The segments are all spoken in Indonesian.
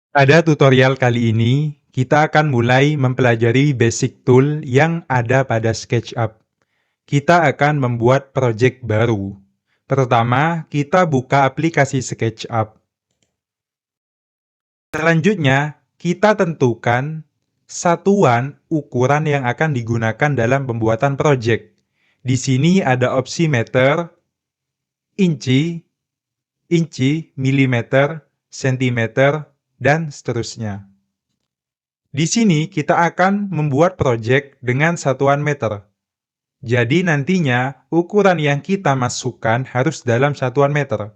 Pada tutorial kali ini, kita akan mulai mempelajari basic tool yang ada pada SketchUp. Kita akan membuat project baru. Pertama, kita buka aplikasi SketchUp. Selanjutnya, kita tentukan satuan ukuran yang akan digunakan dalam pembuatan project. Di sini ada opsi meter, inci, milimeter, sentimeter, dan seterusnya. Di sini kita akan membuat project dengan satuan meter. Jadi nantinya ukuran yang kita masukkan harus dalam satuan meter.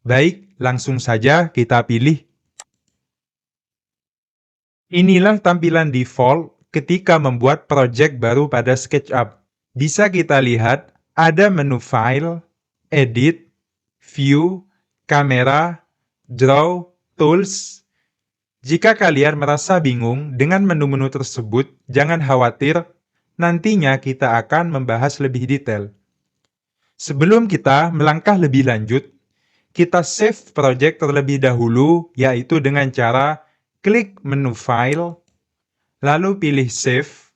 Baik, langsung saja kita pilih. Inilah tampilan default ketika membuat project baru pada SketchUp. Bisa kita lihat ada menu File, Edit, View, Kamera, Draw, Tools. Jika kalian merasa bingung dengan menu-menu tersebut, jangan khawatir, nantinya kita akan membahas lebih detail. Sebelum kita melangkah lebih lanjut, kita save project terlebih dahulu, yaitu dengan cara klik menu File, lalu pilih Save.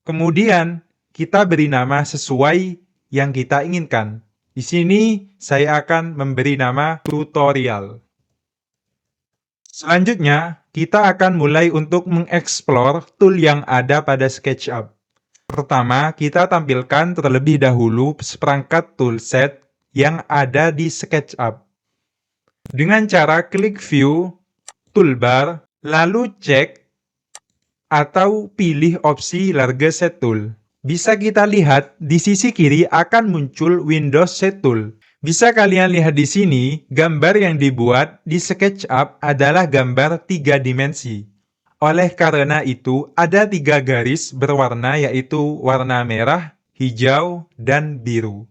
Kemudian, kita beri nama sesuai yang kita inginkan. Di sini, saya akan memberi nama tutorial. Selanjutnya, kita akan mulai untuk mengeksplor tool yang ada pada SketchUp. Pertama, kita tampilkan terlebih dahulu seperangkat toolset yang ada di SketchUp. Dengan cara klik View, Toolbar, lalu cek atau pilih opsi Large Set Tool. Bisa kita lihat di sisi kiri akan muncul Windows Set Tool. Bisa kalian lihat di sini, gambar yang dibuat di SketchUp adalah gambar 3 dimensi. Oleh karena itu, ada 3 garis berwarna yaitu warna merah, hijau, dan biru.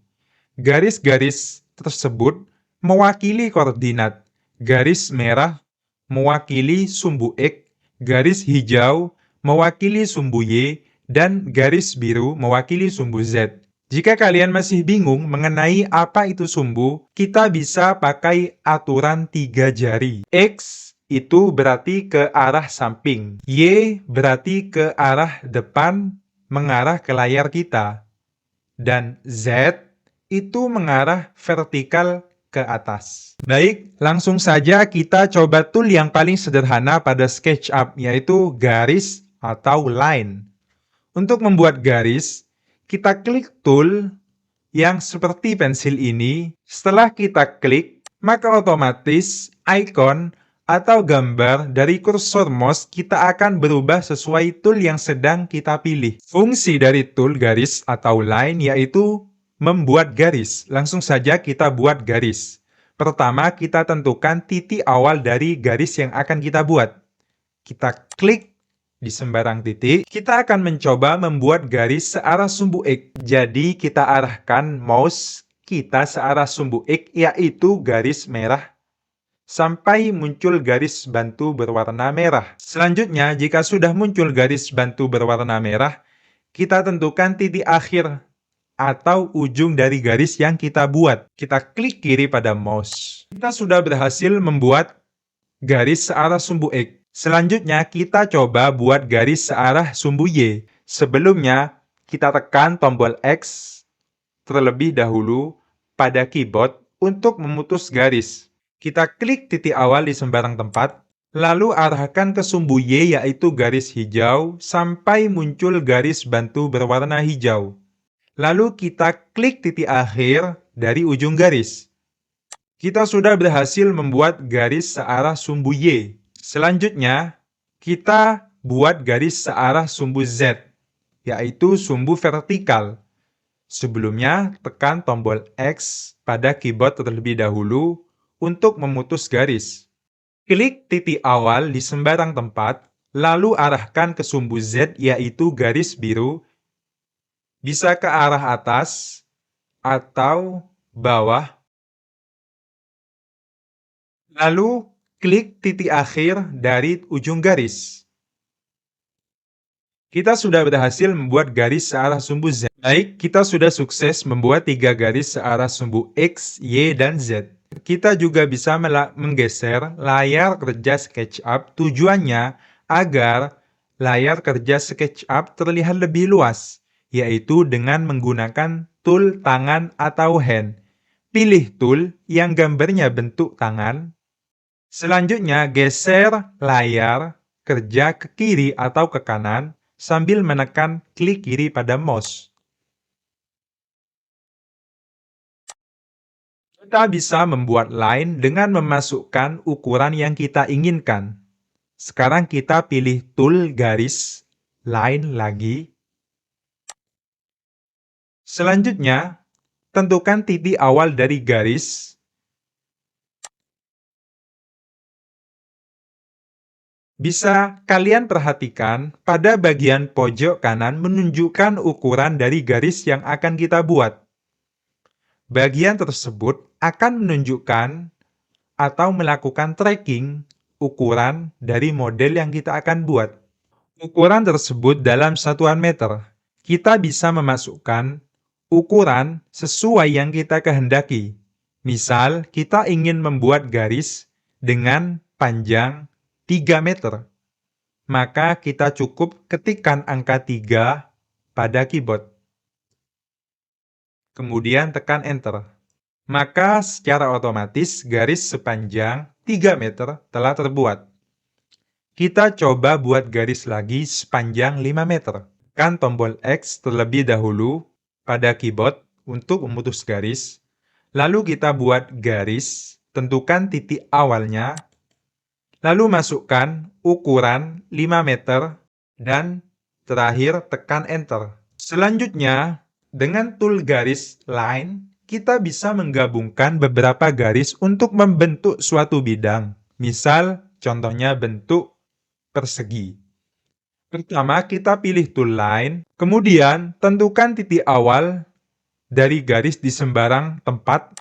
Garis-garis tersebut mewakili koordinat. Garis merah mewakili sumbu X, garis hijau mewakili sumbu Y, dan garis biru mewakili sumbu Z. Jika kalian masih bingung mengenai apa itu sumbu, kita bisa pakai aturan 3 jari. X itu berarti ke arah samping. Y berarti ke arah depan, mengarah ke layar kita. Dan Z itu mengarah vertikal ke atas. Baik, langsung saja kita coba tool yang paling sederhana pada SketchUp, yaitu garis atau line. Untuk membuat garis, kita klik tool yang seperti pensil ini. Setelah kita klik, maka otomatis icon atau gambar dari kursor mouse kita akan berubah sesuai tool yang sedang kita pilih. Fungsi dari tool garis atau line yaitu membuat garis. Langsung saja kita buat garis. Pertama, kita tentukan titik awal dari garis yang akan kita buat. Kita klik di sembarang titik, kita akan mencoba membuat garis searah sumbu X. Jadi kita arahkan mouse kita searah sumbu X, yaitu garis merah, sampai muncul garis bantu berwarna merah. Selanjutnya, jika sudah muncul garis bantu berwarna merah, kita tentukan titik akhir atau ujung dari garis yang kita buat. Kita klik kiri pada mouse. Kita sudah berhasil membuat garis searah sumbu X. Selanjutnya, kita coba buat garis searah sumbu Y. Sebelumnya, kita tekan tombol X terlebih dahulu pada keyboard untuk memutus garis. Kita klik titik awal di sembarang tempat, lalu arahkan ke sumbu Y yaitu garis hijau sampai muncul garis bantu berwarna hijau. Lalu kita klik titik akhir dari ujung garis. Kita sudah berhasil membuat garis searah sumbu Y. Selanjutnya, kita buat garis searah sumbu Z, yaitu sumbu vertikal. Sebelumnya, tekan tombol X pada keyboard terlebih dahulu untuk memutus garis. Klik titik awal di sembarang tempat, lalu arahkan ke sumbu Z, yaitu garis biru, bisa ke arah atas atau bawah. Lalu, klik titik akhir dari ujung garis. Kita sudah berhasil membuat garis searah sumbu Z. Baik, kita sudah sukses membuat 3 garis searah sumbu X, Y, dan Z. Kita juga bisa menggeser layar kerja SketchUp, tujuannya agar layar kerja SketchUp terlihat lebih luas, yaitu dengan menggunakan tool tangan atau hand. Pilih tool yang gambarnya bentuk tangan. Selanjutnya, geser layar kerja ke kiri atau ke kanan sambil menekan klik kiri pada mouse. Kita bisa membuat line dengan memasukkan ukuran yang kita inginkan. Sekarang kita pilih tool garis, line lagi. Selanjutnya, tentukan titik awal dari garis. Bisa kalian perhatikan pada bagian pojok kanan menunjukkan ukuran dari garis yang akan kita buat. Bagian tersebut akan menunjukkan atau melakukan tracking ukuran dari model yang kita akan buat. Ukuran tersebut dalam satuan meter. Kita bisa memasukkan ukuran sesuai yang kita kehendaki. Misal, kita ingin membuat garis dengan panjang 3 meter. Maka kita cukup ketikkan angka 3 pada keyboard. Kemudian tekan Enter. Maka secara otomatis garis sepanjang 3 meter telah terbuat. Kita coba buat garis lagi sepanjang 5 meter. Tekan tombol X terlebih dahulu pada keyboard untuk memutus garis. Lalu kita buat garis, tentukan titik awalnya, lalu masukkan ukuran 5 meter, dan terakhir tekan Enter. Selanjutnya, dengan tool garis line, kita bisa menggabungkan beberapa garis untuk membentuk suatu bidang. Misal, contohnya bentuk persegi. Pertama, kita pilih tool line, kemudian tentukan titik awal dari garis di sembarang tempat.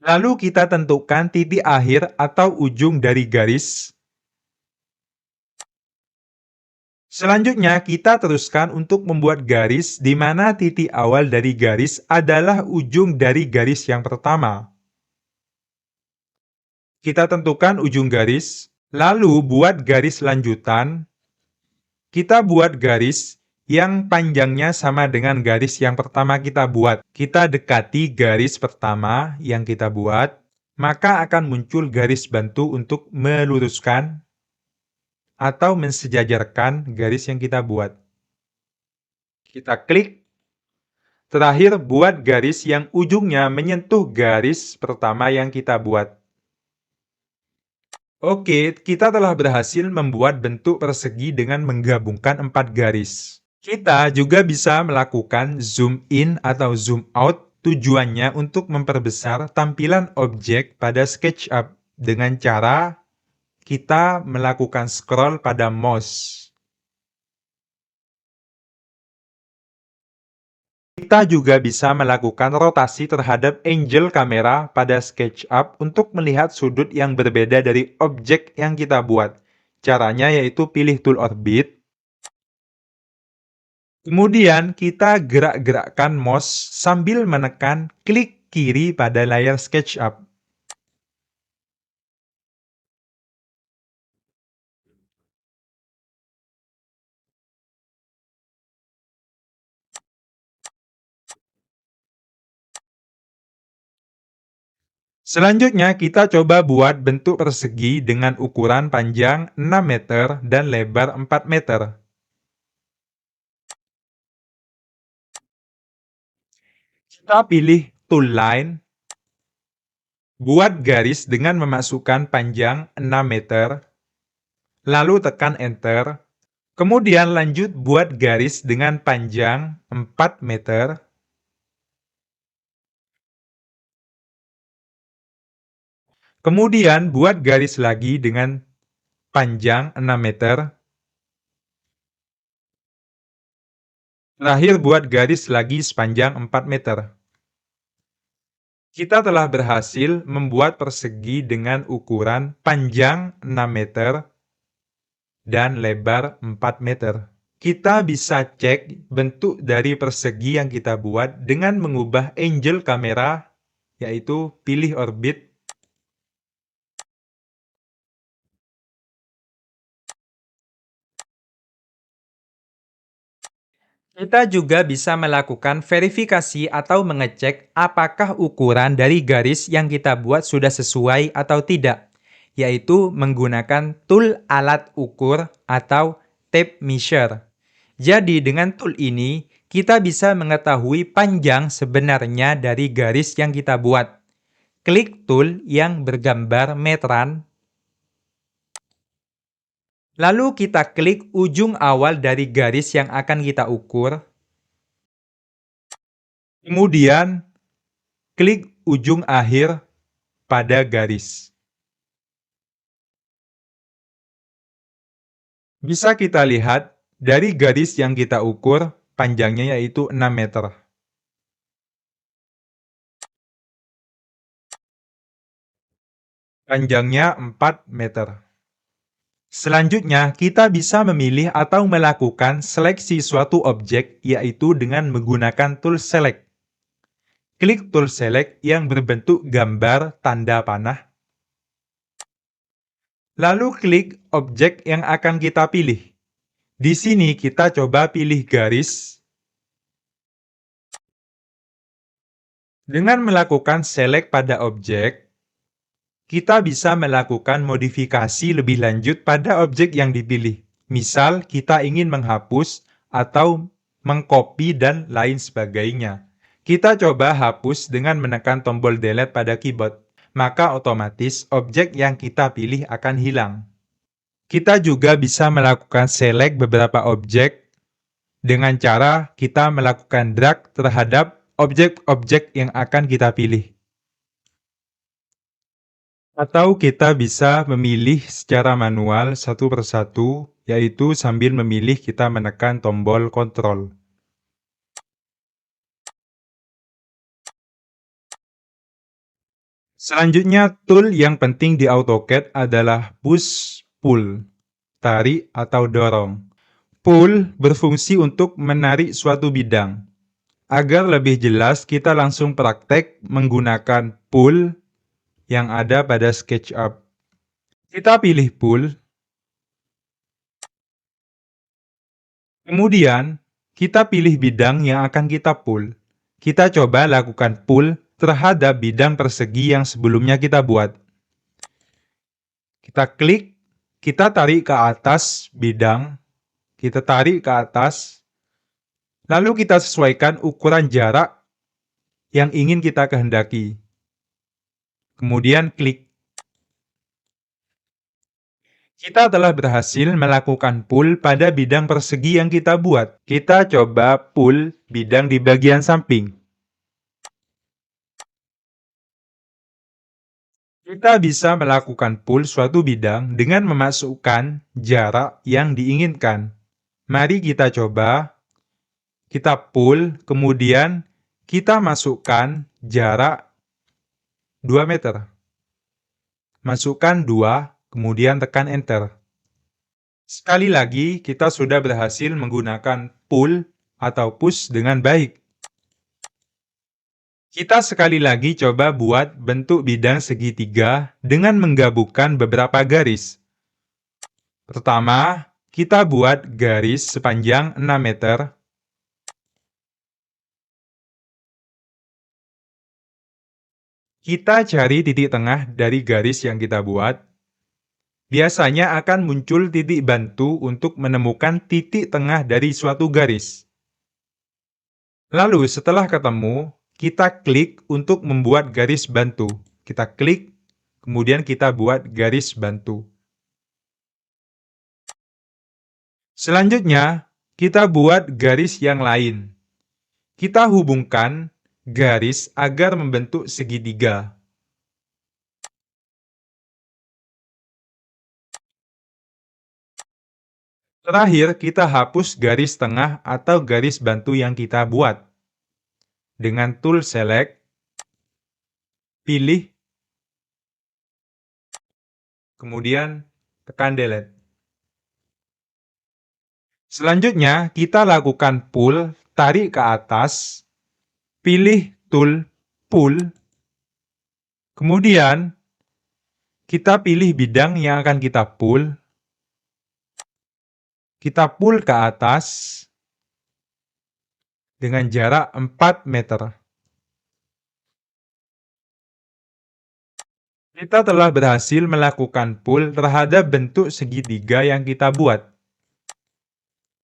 Lalu kita tentukan titik akhir atau ujung dari garis. Selanjutnya, kita teruskan untuk membuat garis di mana titik awal dari garis adalah ujung dari garis yang pertama. Kita tentukan ujung garis, lalu buat garis lanjutan. Kita buat garis yang panjangnya sama dengan garis yang pertama kita buat. Kita dekati garis pertama yang kita buat, maka akan muncul garis bantu untuk meluruskan atau mensejajarkan garis yang kita buat. Kita klik. Terakhir, buat garis yang ujungnya menyentuh garis pertama yang kita buat. Oke, kita telah berhasil membuat bentuk persegi dengan menggabungkan 4 garis. Kita juga bisa melakukan zoom in atau zoom out, tujuannya untuk memperbesar tampilan objek pada SketchUp dengan cara kita melakukan scroll pada mouse. Kita juga bisa melakukan rotasi terhadap angle kamera pada SketchUp untuk melihat sudut yang berbeda dari objek yang kita buat. Caranya yaitu pilih tool orbit. Kemudian kita gerak-gerakkan mouse sambil menekan klik kiri pada layar SketchUp. Selanjutnya, kita coba buat bentuk persegi dengan ukuran panjang 6 meter dan lebar 4 meter. Kita pilih tool line, buat garis dengan memasukkan panjang 6 meter, lalu tekan Enter. Kemudian lanjut buat garis dengan panjang 4 meter. Kemudian buat garis lagi dengan panjang 6 meter. Terakhir buat garis lagi sepanjang 4 meter. Kita telah berhasil membuat persegi dengan ukuran panjang 6 meter dan lebar 4 meter. Kita bisa cek bentuk dari persegi yang kita buat dengan mengubah angle kamera yaitu pilih orbit. Kita juga bisa melakukan verifikasi atau mengecek apakah ukuran dari garis yang kita buat sudah sesuai atau tidak, yaitu menggunakan tool alat ukur atau tape measure. Jadi dengan tool ini, kita bisa mengetahui panjang sebenarnya dari garis yang kita buat. Klik tool yang bergambar meteran, lalu kita klik ujung awal dari garis yang akan kita ukur. Kemudian, klik ujung akhir pada garis. Bisa kita lihat dari garis yang kita ukur, panjangnya yaitu 6 meter. Panjangnya 4 meter. Selanjutnya, kita bisa memilih atau melakukan seleksi suatu objek, yaitu dengan menggunakan tool select. Klik tool select yang berbentuk gambar tanda panah. Lalu klik objek yang akan kita pilih. Di sini kita coba pilih garis. Dengan melakukan select pada objek, kita bisa melakukan modifikasi lebih lanjut pada objek yang dipilih. Misal, kita ingin menghapus atau mengcopy dan lain sebagainya. Kita coba hapus dengan menekan tombol delete pada keyboard. Maka otomatis objek yang kita pilih akan hilang. Kita juga bisa melakukan select beberapa objek dengan cara kita melakukan drag terhadap objek-objek yang akan kita pilih. Atau kita bisa memilih secara manual satu persatu, yaitu sambil memilih kita menekan tombol kontrol. Selanjutnya, tool yang penting di AutoCAD adalah push, pull, tarik atau dorong. Pull berfungsi untuk menarik suatu bidang. Agar lebih jelas, kita langsung praktek menggunakan pull yang ada pada SketchUp. Kita pilih pull. Kemudian, kita pilih bidang yang akan kita pull. Kita coba lakukan pull terhadap bidang persegi yang sebelumnya kita buat. Kita klik, kita tarik ke atas bidang, kita tarik ke atas, lalu kita sesuaikan ukuran jarak yang ingin kita kehendaki. Kemudian klik. Kita telah berhasil melakukan pull pada bidang persegi yang kita buat. Kita coba pull bidang di bagian samping. Kita bisa melakukan pull suatu bidang dengan memasukkan jarak yang diinginkan. Mari kita coba. Kita pull, kemudian kita masukkan jarak 2 meter. Masukkan 2, kemudian tekan enter. Sekali lagi, kita sudah berhasil menggunakan pull atau push dengan baik. Kita sekali lagi coba buat bentuk bidang segitiga dengan menggabungkan beberapa garis. Pertama, kita buat garis sepanjang 6 meter. Kita cari titik tengah dari garis yang kita buat. Biasanya akan muncul titik bantu untuk menemukan titik tengah dari suatu garis. Lalu setelah ketemu, kita klik untuk membuat garis bantu. Kita klik, kemudian kita buat garis bantu. Selanjutnya, kita buat garis yang lain. Kita hubungkan garis agar membentuk segitiga. Terakhir, kita hapus garis tengah atau garis bantu yang kita buat. Dengan tool select, pilih, kemudian tekan delete. Selanjutnya, kita lakukan pull, tarik ke atas, pilih tool pull, Kemudian, kita pilih bidang yang akan kita pull. Kita pull ke atas dengan jarak 4 meter. Kita telah berhasil melakukan pull terhadap bentuk segitiga yang kita buat.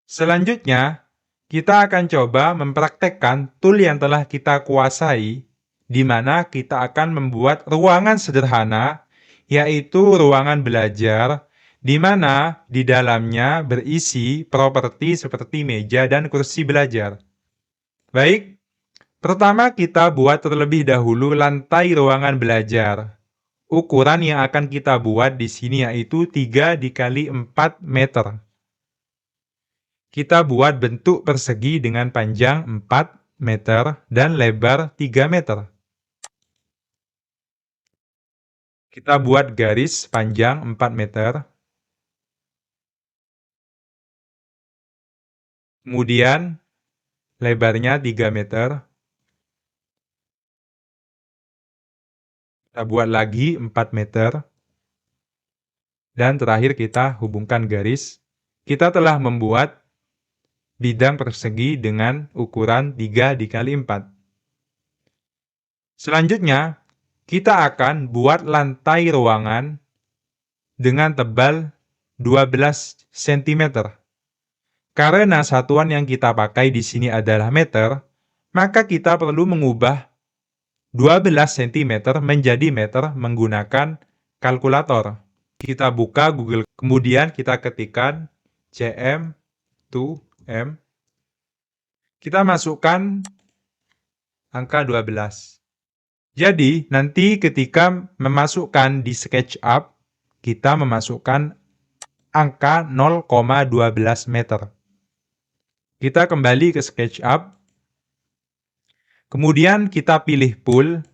Selanjutnya, kita akan coba mempraktekkan tool yang telah kita kuasai, di mana kita akan membuat ruangan sederhana, yaitu ruangan belajar, di mana di dalamnya berisi properti seperti meja dan kursi belajar. Baik, pertama kita buat terlebih dahulu lantai ruangan belajar. Ukuran yang akan kita buat di sini yaitu 3 dikali 4 meter. Kita buat bentuk persegi dengan panjang 4 meter dan lebar 3 meter. Kita buat garis panjang 4 meter. Kemudian lebarnya 3 meter. Kita buat lagi 4 meter. Dan terakhir kita hubungkan garis. Kita telah membuat bidang persegi dengan ukuran 3 dikali 4. Selanjutnya, kita akan buat lantai ruangan dengan tebal 12 cm. Karena satuan yang kita pakai di sini adalah meter, maka kita perlu mengubah 12 cm menjadi meter menggunakan kalkulator. Kita buka Google, kemudian kita ketikkan cm 2m. Kita masukkan angka 12. Jadi, nanti ketika memasukkan di SketchUp, kita memasukkan angka 0,12 meter. Kita kembali ke SketchUp. Kemudian kita pilih pull.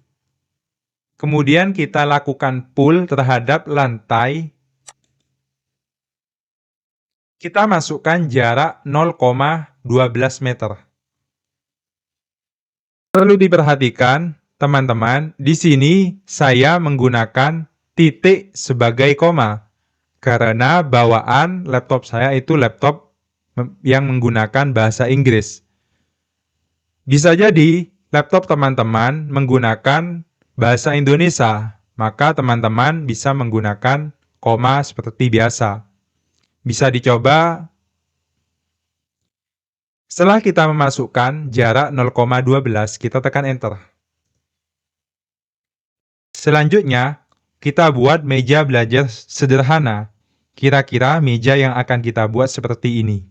Kemudian kita lakukan pull terhadap lantai. Kita masukkan jarak 0,12 meter. Perlu diperhatikan, teman-teman, di sini saya menggunakan titik sebagai koma. Karena bawaan laptop saya itu laptop yang menggunakan bahasa Inggris. Bisa jadi laptop teman-teman menggunakan bahasa Indonesia, maka teman-teman bisa menggunakan koma seperti biasa. Bisa dicoba. Setelah kita memasukkan jarak 0,12, kita tekan Enter. Selanjutnya, kita buat meja belajar sederhana. Kira-kira meja yang akan kita buat seperti ini.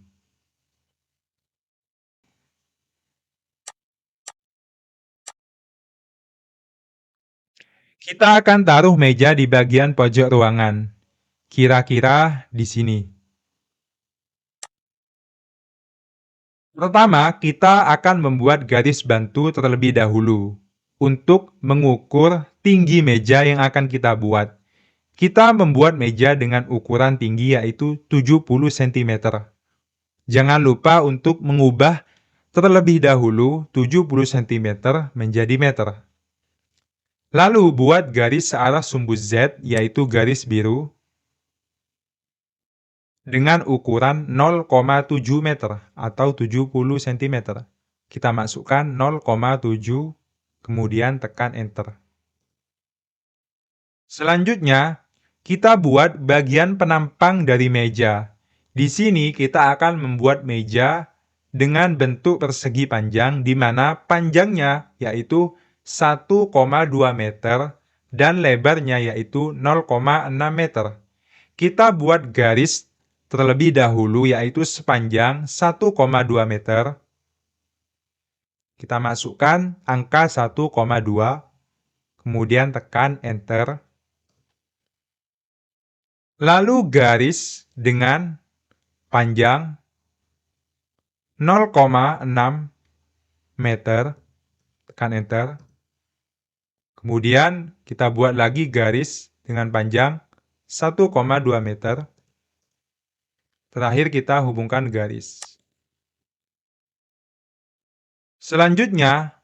Kita akan taruh meja di bagian pojok ruangan. Kira-kira di sini. Pertama, kita akan membuat garis bantu terlebih dahulu untuk mengukur tinggi meja yang akan kita buat. Kita membuat meja dengan ukuran tinggi yaitu 70 cm. Jangan lupa untuk mengubah terlebih dahulu 70 cm menjadi meter. Lalu buat garis searah sumbu Z yaitu garis biru dengan ukuran 0,7 meter atau 70 cm. Kita masukkan 0,7, kemudian tekan Enter. Selanjutnya, kita buat bagian penampang dari meja. Di sini kita akan membuat meja dengan bentuk persegi panjang, di mana panjangnya yaitu 1,2 meter dan lebarnya yaitu 0,6 meter. Kita buat garis terlebih dahulu yaitu sepanjang 1,2 meter. Kita masukkan angka 1,2, kemudian tekan Enter. Lalu garis dengan panjang 0,6 meter, tekan Enter. Kemudian kita buat lagi garis dengan panjang 1,2 meter. Terakhir kita hubungkan garis. Selanjutnya,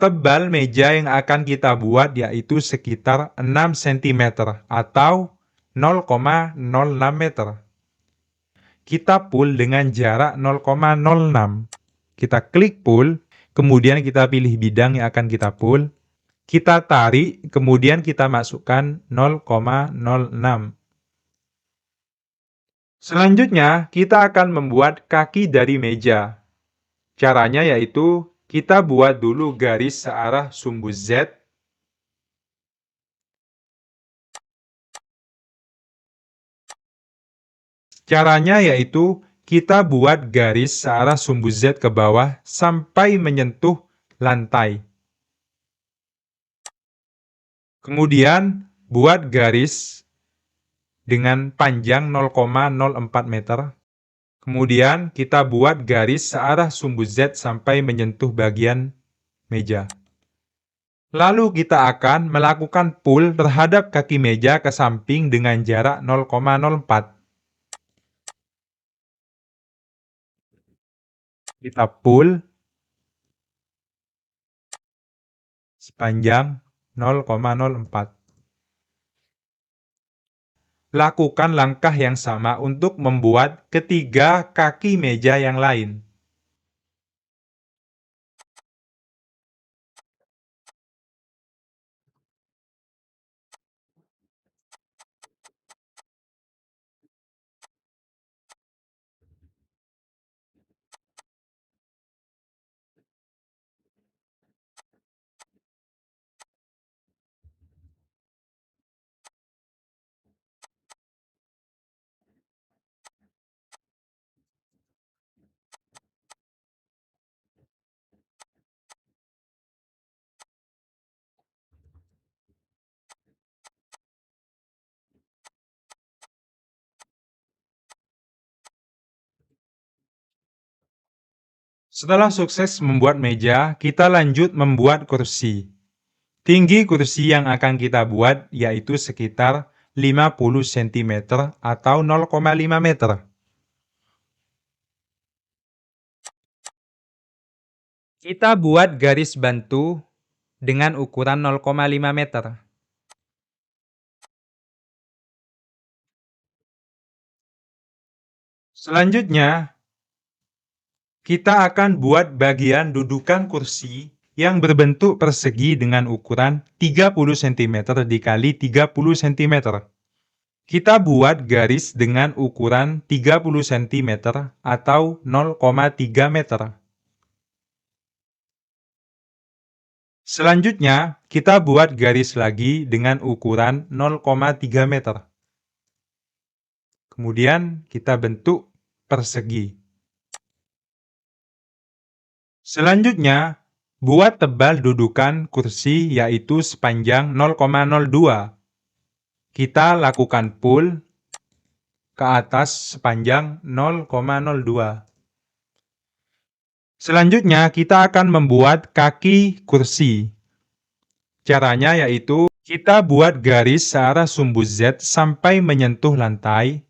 Tebal meja yang akan kita buat yaitu sekitar 6 cm atau 0,06 meter. Kita pull dengan jarak 0,06. Kita klik pull, kemudian kita pilih bidang yang akan kita pull. Kita tarik, kemudian kita masukkan 0,06. Selanjutnya, kita akan membuat kaki dari meja. Caranya yaitu, kita buat dulu garis searah sumbu Z. Caranya yaitu, kita buat garis searah sumbu Z ke bawah sampai menyentuh lantai. Kemudian, buat garis dengan panjang 0,04 meter. Kemudian, kita buat garis searah sumbu Z sampai menyentuh bagian meja. Lalu kita akan melakukan pull terhadap kaki meja ke samping dengan jarak 0,04. Kita pull sepanjang 0,04. Lakukan langkah yang sama untuk membuat ketiga kaki meja yang lain. Setelah sukses membuat meja, kita lanjut membuat kursi. Tinggi kursi yang akan kita buat yaitu sekitar 50 cm atau 0,5 meter. Kita buat garis bantu dengan ukuran 0,5 meter. Selanjutnya, kita akan buat bagian dudukan kursi yang berbentuk persegi dengan ukuran 30 cm dikali 30 cm. Kita buat garis dengan ukuran 30 cm atau 0,3 meter. Selanjutnya, kita buat garis lagi dengan ukuran 0,3 meter. Kemudian, kita bentuk persegi. Selanjutnya, buat tebal dudukan kursi yaitu sepanjang 0,02. Kita lakukan pull ke atas sepanjang 0,02. Selanjutnya, kita akan membuat kaki kursi. Caranya yaitu, kita buat garis searah sumbu Z sampai menyentuh lantai.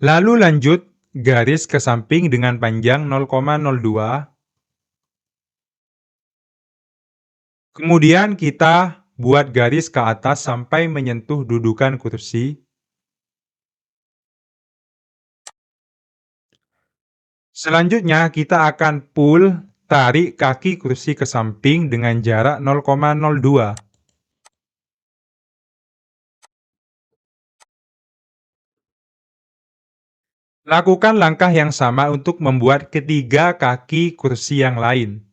Lalu lanjut garis ke samping dengan panjang 0,02. Kemudian kita buat garis ke atas sampai menyentuh dudukan kursi. Selanjutnya kita akan pull tarik kaki kursi ke samping dengan jarak 0,02. Lakukan langkah yang sama untuk membuat ketiga kaki kursi yang lain.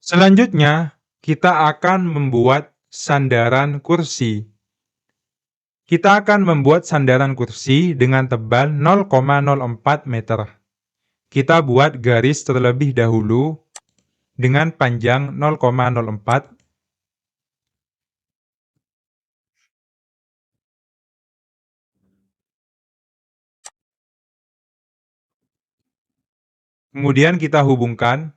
Selanjutnya, kita akan membuat sandaran kursi. Kita akan membuat sandaran kursi dengan tebal 0,04 meter. Kita buat garis terlebih dahulu, dengan panjang 0,04. Kemudian kita hubungkan.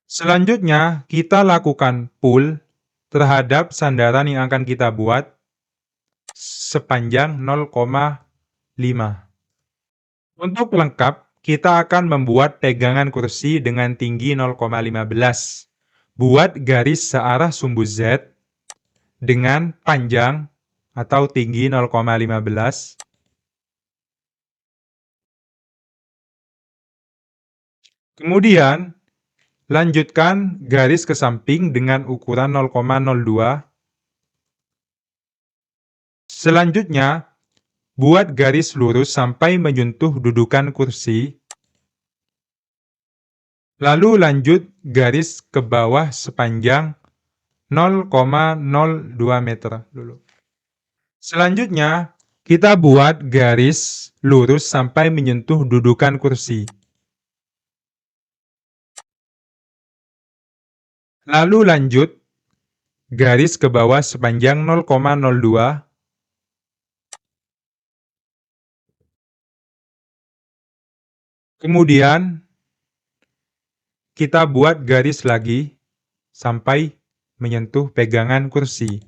Selanjutnya, kita lakukan pull terhadap sandaran yang akan kita buat sepanjang 0,5. Untuk lengkap, kita akan membuat pegangan kursi dengan tinggi 0,15. Buat garis searah sumbu Z dengan panjang atau tinggi 0,15. Kemudian, lanjutkan garis ke samping dengan ukuran 0,02. Selanjutnya, buat garis lurus sampai menyentuh dudukan kursi. Lalu lanjut garis ke bawah sepanjang 0,02 meter dulu. Selanjutnya, kita buat garis lurus sampai menyentuh dudukan kursi. Lalu lanjut garis ke bawah sepanjang 0,02. Kemudian, kita buat garis lagi sampai menyentuh pegangan kursi.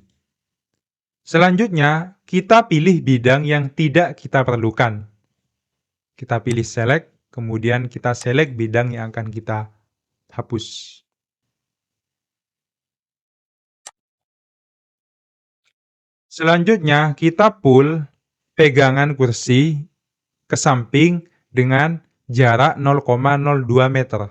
Selanjutnya, kita pilih bidang yang tidak kita perlukan. Kita pilih select, kemudian kita select bidang yang akan kita hapus. Selanjutnya, kita pull pegangan kursi ke samping dengan jarak 0,02 meter.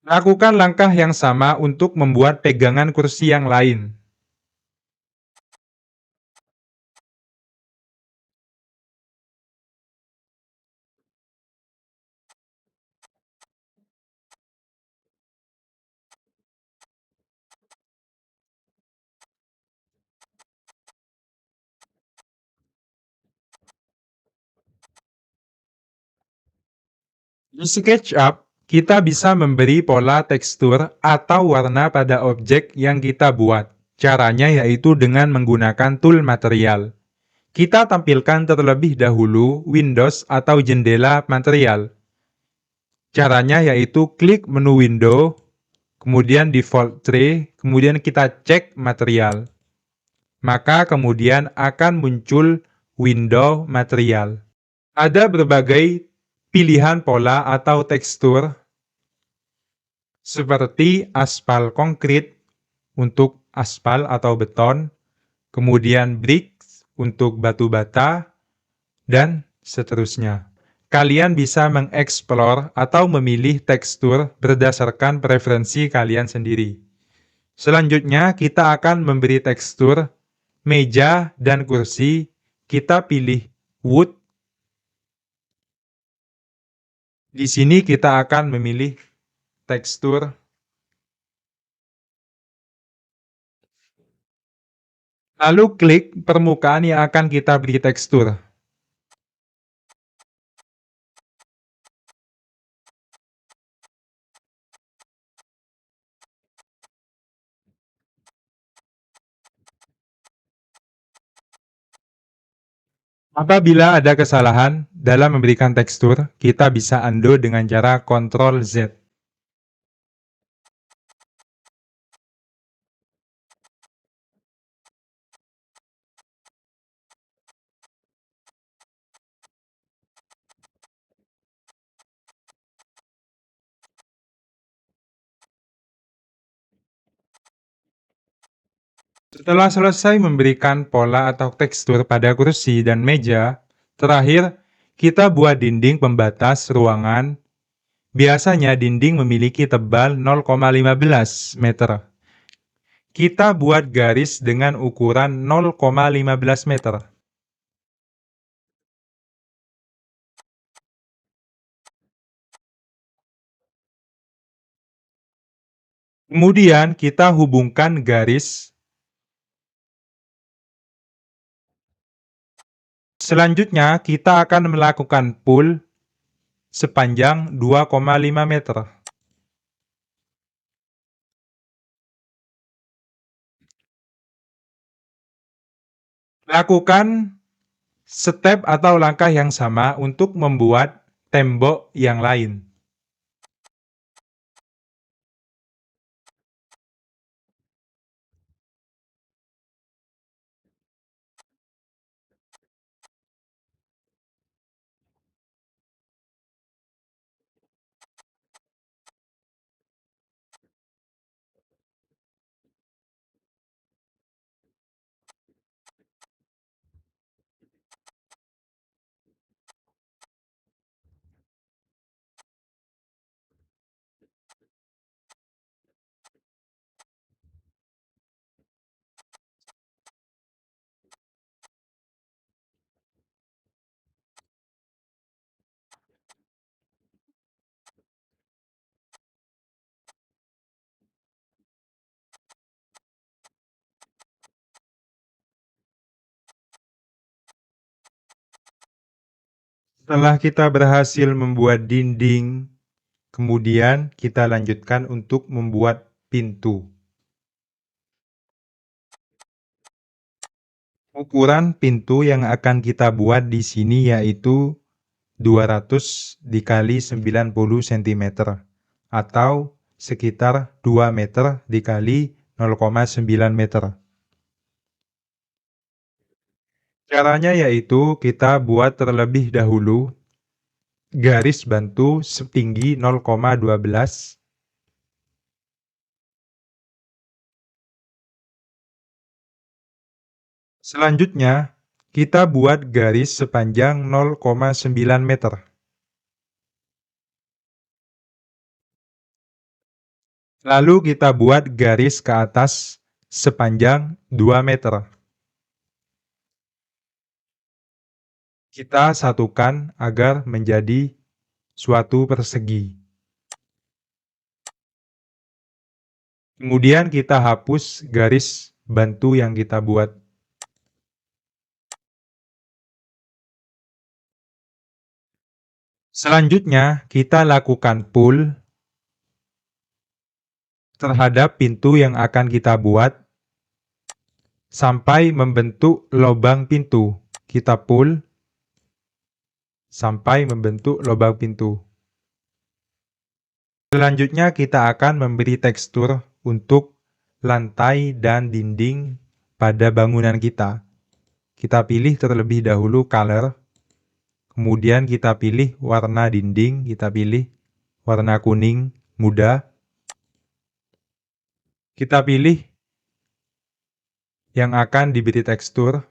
Lakukan langkah yang sama untuk membuat pegangan kursi yang lain. Di SketchUp, kita bisa memberi pola tekstur atau warna pada objek yang kita buat. Caranya yaitu dengan menggunakan tool material. Kita tampilkan terlebih dahulu Windows atau jendela material. Caranya yaitu klik menu window, kemudian default tray, kemudian kita cek material. Maka kemudian akan muncul window material. Ada berbagai pilihan pola atau tekstur seperti aspal konkrit untuk aspal atau beton, kemudian bricks untuk batu bata, dan seterusnya. Kalian bisa mengeksplor atau memilih tekstur berdasarkan preferensi kalian sendiri. Selanjutnya, kita akan memberi tekstur meja dan kursi. Kita pilih wood. Di sini kita akan memilih tekstur. Lalu klik permukaan yang akan kita beri tekstur. Apabila ada kesalahan dalam memberikan tekstur, kita bisa undo dengan cara Ctrl Z. Setelah selesai memberikan pola atau tekstur pada kursi dan meja, terakhir kita buat dinding pembatas ruangan. Biasanya dinding memiliki tebal 0,15 meter. Kita buat garis dengan ukuran 0,15 meter. Kemudian kita hubungkan garis. Selanjutnya kita akan melakukan pull sepanjang 2,5 meter. Lakukan step atau langkah yang sama untuk membuat tembok yang lain. Setelah kita berhasil membuat dinding, kemudian kita lanjutkan untuk membuat pintu. Ukuran pintu yang akan kita buat di sini yaitu 200 dikali 90 cm atau sekitar 2 meter dikali 0,9 meter. Caranya yaitu kita buat terlebih dahulu garis bantu setinggi 0,12. Selanjutnya, kita buat garis sepanjang 0,9 meter. Lalu kita buat garis ke atas sepanjang 2 meter. Kita satukan agar menjadi suatu persegi. Kemudian kita hapus garis bantu yang kita buat. Selanjutnya, kita lakukan pull terhadap pintu yang akan kita buat sampai membentuk lubang pintu. Kita pull sampai membentuk lubang pintu. Selanjutnya kita akan memberi tekstur untuk lantai dan dinding pada bangunan kita. Kita pilih terlebih dahulu color, kemudian kita pilih warna dinding, kita pilih warna kuning muda. Kita pilih yang akan diberi tekstur.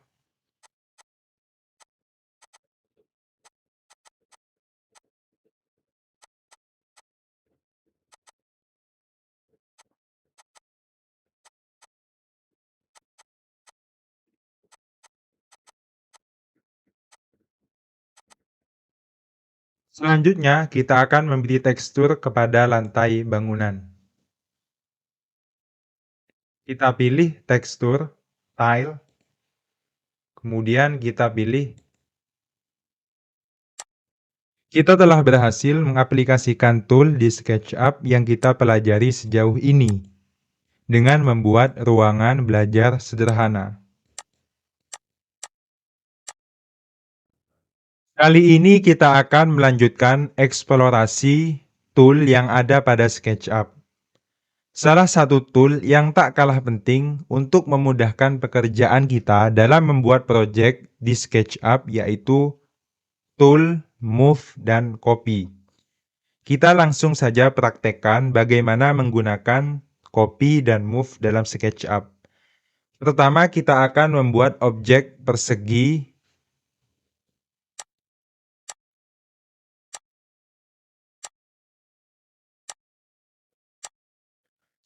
Selanjutnya, kita akan memberi tekstur kepada lantai bangunan. Kita pilih tekstur tile, kemudian kita pilih. Kita telah berhasil mengaplikasikan tool di SketchUp yang kita pelajari sejauh ini dengan membuat ruangan belajar sederhana. Kali ini kita akan melanjutkan eksplorasi tool yang ada pada SketchUp. Salah satu tool yang tak kalah penting untuk memudahkan pekerjaan kita dalam membuat proyek di SketchUp yaitu tool Move dan Copy. Kita langsung saja praktekkan bagaimana menggunakan Copy dan Move dalam SketchUp. Pertama, kita akan membuat objek persegi.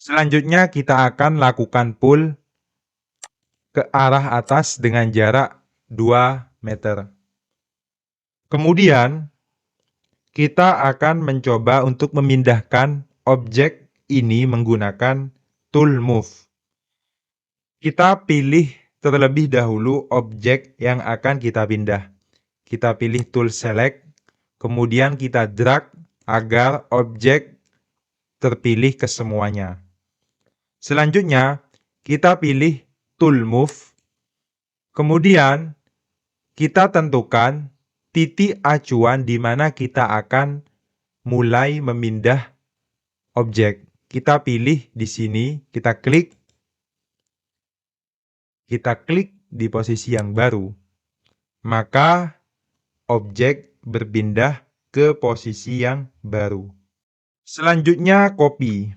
Selanjutnya kita akan lakukan pull ke arah atas dengan jarak 2 meter. Kemudian kita akan mencoba untuk memindahkan objek ini menggunakan tool move. Kita pilih terlebih dahulu objek yang akan kita pindah. Kita pilih tool select, kemudian kita drag agar objek terpilih ke semuanya. Selanjutnya, kita pilih tool move, kemudian kita tentukan titik acuan di mana kita akan mulai memindah objek. Kita pilih di sini, kita klik di posisi yang baru. Maka objek berpindah ke posisi yang baru. Selanjutnya copy.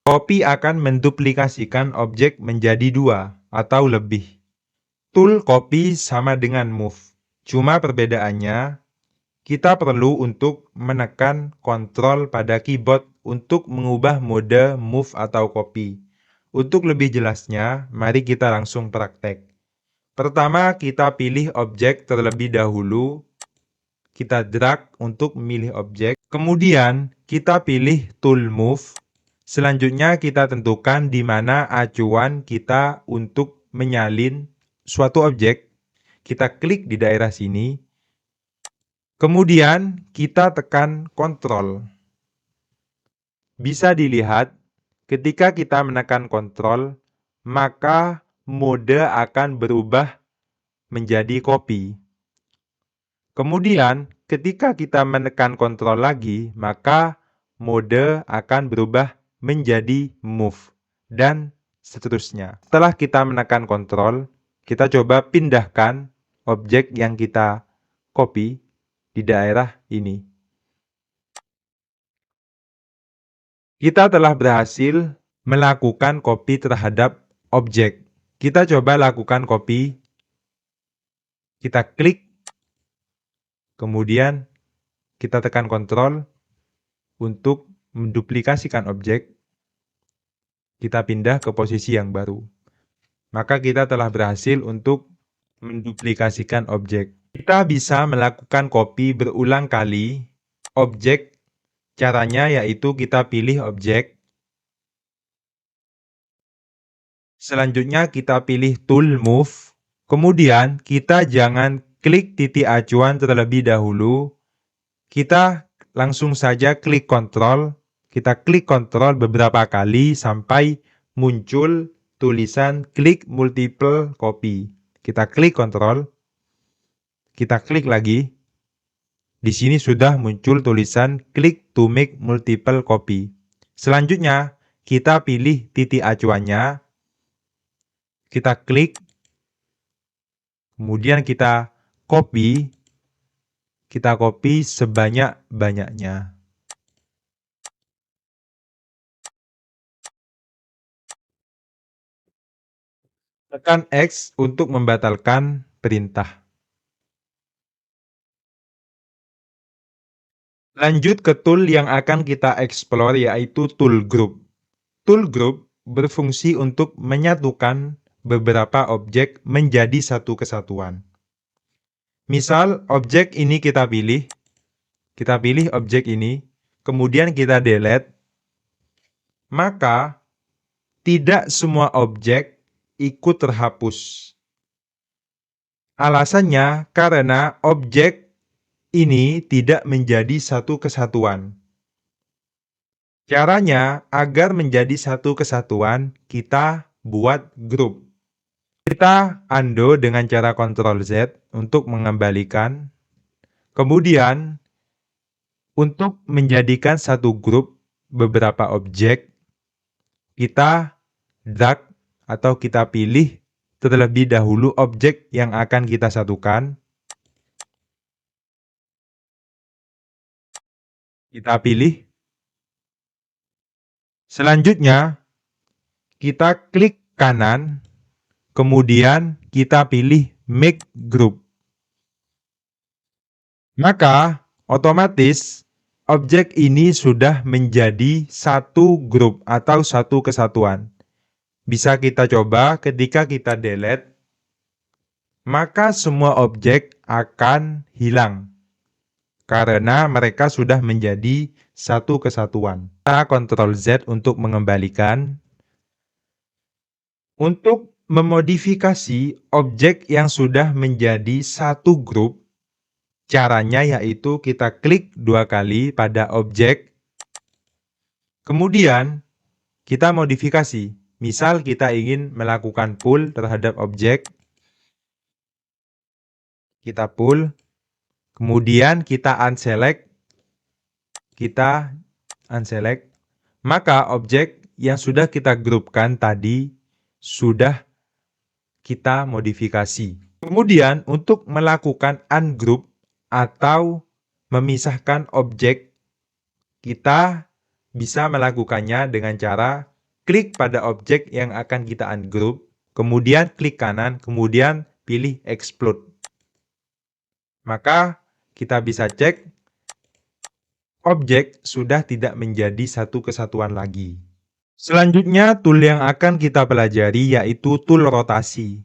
Copy akan menduplikasikan objek menjadi 2 atau lebih. Tool copy sama dengan move. Cuma perbedaannya, kita perlu untuk menekan kontrol pada keyboard untuk mengubah mode move atau copy. Untuk lebih jelasnya, mari kita langsung praktek. Pertama, kita pilih objek terlebih dahulu. Kita drag untuk memilih objek. Kemudian, kita pilih tool move. Selanjutnya, kita tentukan di mana acuan kita untuk menyalin suatu objek. Kita klik di daerah sini. Kemudian, kita tekan kontrol. Bisa dilihat, ketika kita menekan kontrol, maka mode akan berubah menjadi copy. Kemudian, ketika kita menekan kontrol lagi, maka mode akan berubah menjadi move, dan seterusnya. Setelah kita menekan kontrol, kita coba pindahkan objek yang kita copy di daerah ini. Kita telah berhasil melakukan copy terhadap objek. Kita coba lakukan copy. Kita klik, kemudian kita tekan kontrol untuk menduplikasikan objek. Kita pindah ke posisi yang baru. Maka kita telah berhasil untuk menduplikasikan objek. Kita bisa melakukan copy berulang kali objek. Caranya yaitu kita pilih objek. Selanjutnya kita pilih tool move. Kemudian kita jangan klik titik acuan terlebih dahulu. Kita langsung saja klik kontrol. Kita klik kontrol beberapa kali sampai muncul tulisan klik multiple copy. Kita klik kontrol. Kita klik lagi. Di sini sudah muncul tulisan click to make multiple copy. Selanjutnya, kita pilih titik acuannya. Kita klik. Kemudian kita copy. Kita copy sebanyak-banyaknya. Tekan X untuk membatalkan perintah. Lanjut ke tool yang akan kita explore, yaitu tool group. Tool group berfungsi untuk menyatukan beberapa objek menjadi satu kesatuan. Misal, objek ini kita pilih objek ini, kemudian kita delete, maka tidak semua objek ikut terhapus. Alasannya karena objek ini tidak menjadi satu kesatuan. Caranya, agar menjadi satu kesatuan, kita buat grup. Kita undo dengan cara Ctrl Z untuk mengembalikan. Kemudian, untuk menjadikan satu grup beberapa objek, kita drag atau kita pilih terlebih dahulu objek yang akan kita satukan. Kita pilih. Selanjutnya, kita klik kanan, kemudian kita pilih Make Group. Maka, otomatis objek ini sudah menjadi satu grup atau satu kesatuan. Bisa kita coba ketika kita delete, maka semua objek akan hilang. karena mereka sudah menjadi satu kesatuan. Kita Ctrl Z untuk mengembalikan. Untuk memodifikasi objek yang sudah menjadi satu grup, caranya yaitu kita klik 2 kali pada objek, kemudian kita modifikasi. Misal kita ingin melakukan pull terhadap objek, kita pull, kemudian kita unselect, maka objek yang sudah kita grupkan tadi sudah kita modifikasi. Kemudian untuk melakukan ungroup atau memisahkan objek, kita bisa melakukannya dengan cara klik pada objek yang akan kita ungroup, kemudian klik kanan, kemudian pilih explode. Maka kita bisa cek objek sudah tidak menjadi satu kesatuan lagi. Selanjutnya, tool yang akan kita pelajari yaitu tool rotasi.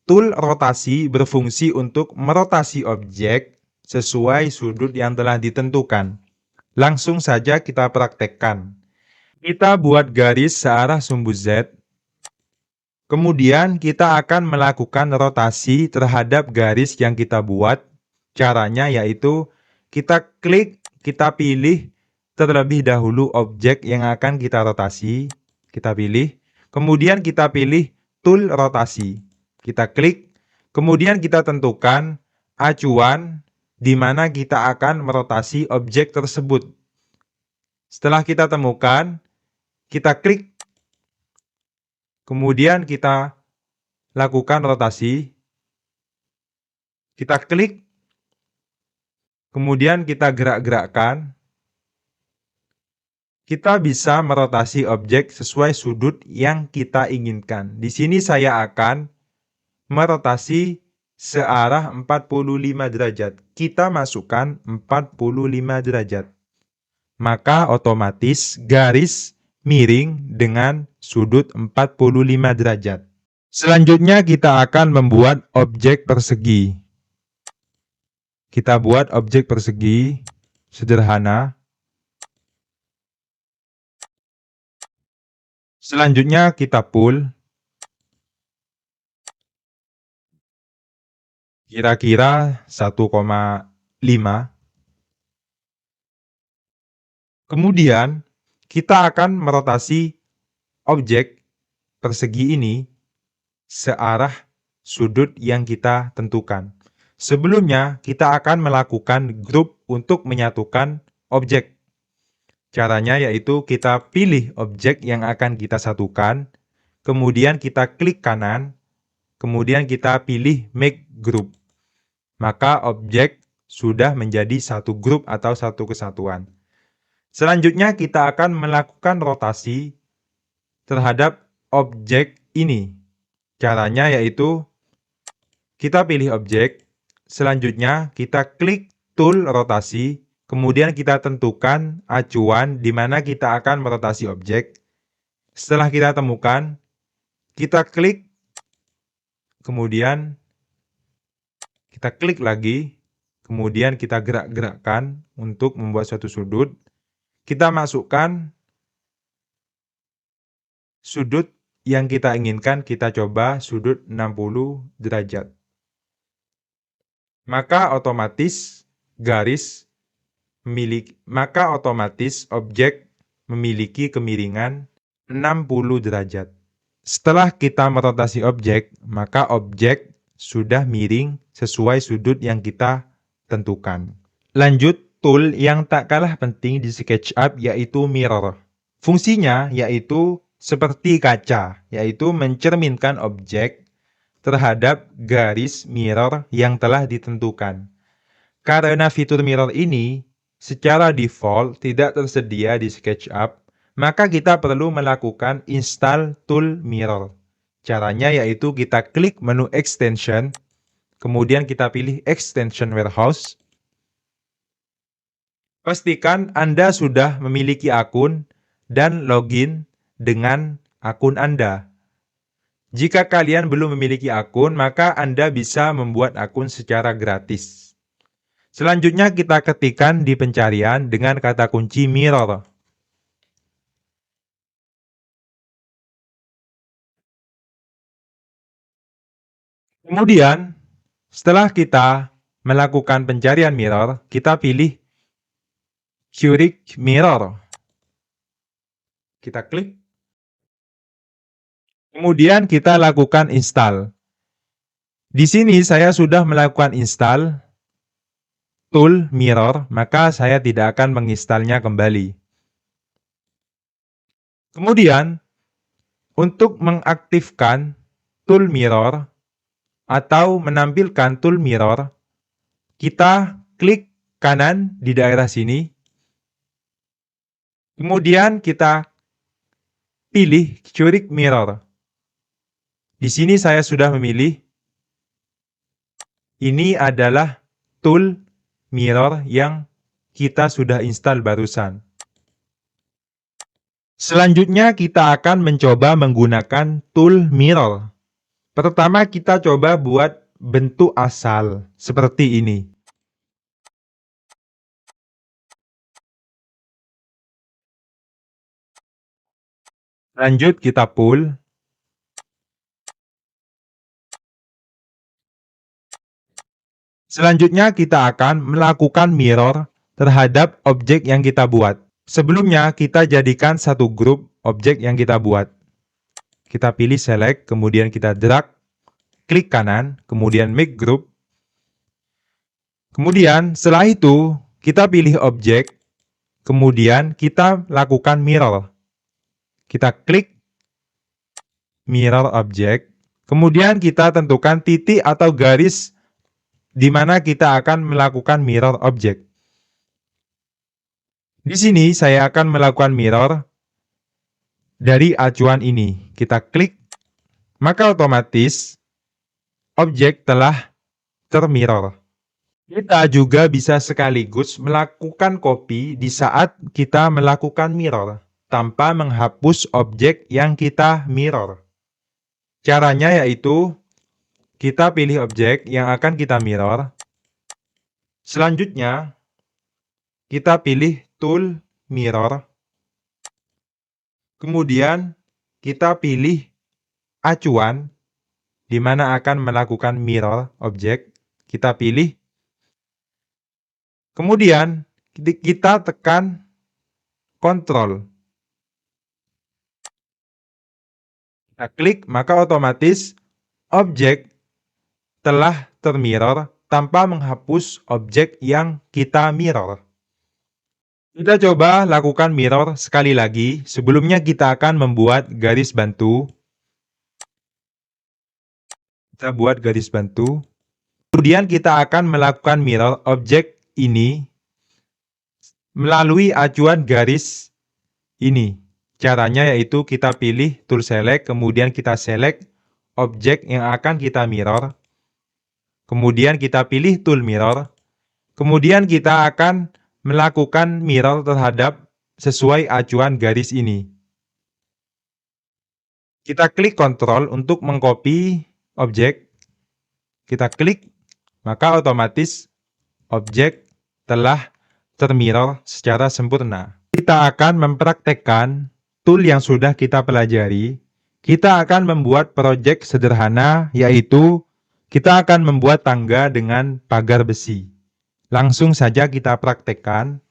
Tool rotasi berfungsi untuk merotasi objek sesuai sudut yang telah ditentukan. Langsung saja kita praktekkan. Kita buat garis searah sumbu Z. Kemudian kita akan melakukan rotasi terhadap garis yang kita buat. Caranya yaitu kita klik, kita pilih terlebih dahulu objek yang akan kita rotasi. Kita pilih, kemudian kita pilih tool rotasi. Kita klik, kemudian kita tentukan acuan di mana kita akan merotasi objek tersebut. Setelah kita temukan, kita klik, kemudian kita lakukan rotasi. Kita klik, kemudian kita gerak-gerakkan. Kita bisa merotasi objek sesuai sudut yang kita inginkan. Di sini saya akan merotasi searah 45 derajat. Kita masukkan 45 derajat. Maka otomatis garis miring dengan sudut 45 derajat. Selanjutnya kita akan membuat objek persegi. Kita buat objek persegi sederhana. Selanjutnya kita pull. Kira-kira 1,5. Kemudian kita akan merotasi objek persegi ini searah sudut yang kita tentukan. Sebelumnya kita akan melakukan grup untuk menyatukan objek. Caranya yaitu kita pilih objek yang akan kita satukan, kemudian kita klik kanan, kemudian kita pilih make group. Maka objek sudah menjadi satu grup atau satu kesatuan. Selanjutnya kita akan melakukan rotasi terhadap objek ini. Caranya yaitu kita pilih objek, selanjutnya kita klik tool rotasi, kemudian kita tentukan acuan di mana kita akan merotasi objek. Setelah kita temukan, kita klik, kemudian kita klik lagi, kemudian kita gerak-gerakkan untuk membuat suatu sudut. Kita masukkan sudut yang kita inginkan, kita coba sudut 60 derajat. Maka otomatis objek memiliki kemiringan 60 derajat. Setelah kita merotasi objek, maka objek sudah miring sesuai sudut yang kita tentukan. Lanjut, tool yang tak kalah penting di SketchUp yaitu mirror. Fungsinya yaitu seperti kaca, yaitu mencerminkan objek terhadap garis mirror yang telah ditentukan. Karena fitur mirror ini secara default tidak tersedia di SketchUp, maka kita perlu melakukan install tool mirror. Caranya yaitu kita klik menu extension, kemudian kita pilih extension warehouse. Pastikan Anda sudah memiliki akun dan login dengan akun Anda. Jika kalian belum memiliki akun, maka Anda bisa membuat akun secara gratis. Selanjutnya kita ketikkan di pencarian dengan kata kunci mirror. Kemudian, setelah kita melakukan pencarian mirror, kita pilih Qlik Mirror. Kita klik. Kemudian kita lakukan install. Di sini saya sudah melakukan install tool mirror, maka saya tidak akan menginstalnya kembali. Kemudian, untuk mengaktifkan tool mirror atau menampilkan tool mirror, kita klik kanan di daerah sini. Kemudian kita pilih Qlik Mirror. Di sini saya sudah memilih. Ini adalah tool mirror yang kita sudah install barusan. Selanjutnya kita akan mencoba menggunakan tool mirror. Pertama kita coba buat bentuk asal seperti ini. Lanjut kita pull. Selanjutnya kita akan melakukan mirror terhadap objek yang kita buat. Sebelumnya kita jadikan satu grup objek yang kita buat. Kita pilih select, kemudian kita drag, klik kanan, kemudian make group. Kemudian setelah itu kita pilih objek, kemudian kita lakukan mirror. Kita klik mirror object, kemudian kita tentukan titik atau garis di mana kita akan melakukan mirror object. Di sini saya akan melakukan mirror dari acuan ini. Kita klik, maka otomatis objek telah termirror. Kita juga bisa sekaligus melakukan copy di saat kita melakukan mirror tanpa menghapus objek yang kita mirror. Caranya yaitu kita pilih objek yang akan kita mirror. Selanjutnya, kita pilih tool mirror. Kemudian, kita pilih acuan di mana akan melakukan mirror objek. Kita pilih. Kemudian, kita tekan Ctrl. Kita klik, maka otomatis objek telah termirror tanpa menghapus objek yang kita mirror. Kita coba lakukan mirror sekali lagi. Sebelumnya kita akan membuat garis bantu. Kita buat garis bantu. Kemudian kita akan melakukan mirror objek ini melalui acuan garis ini. Caranya yaitu kita pilih tool select, kemudian kita select objek yang akan kita mirror. Kemudian kita pilih tool mirror. Kemudian kita akan melakukan mirror terhadap sesuai acuan garis ini. Kita klik Ctrl untuk mengcopy objek. Kita klik, maka otomatis objek telah termirror secara sempurna. Kita akan mempraktekkan tool yang sudah kita pelajari. Kita akan membuat proyek sederhana, yaitu kita akan membuat tangga dengan pagar besi. Langsung saja kita praktekkan.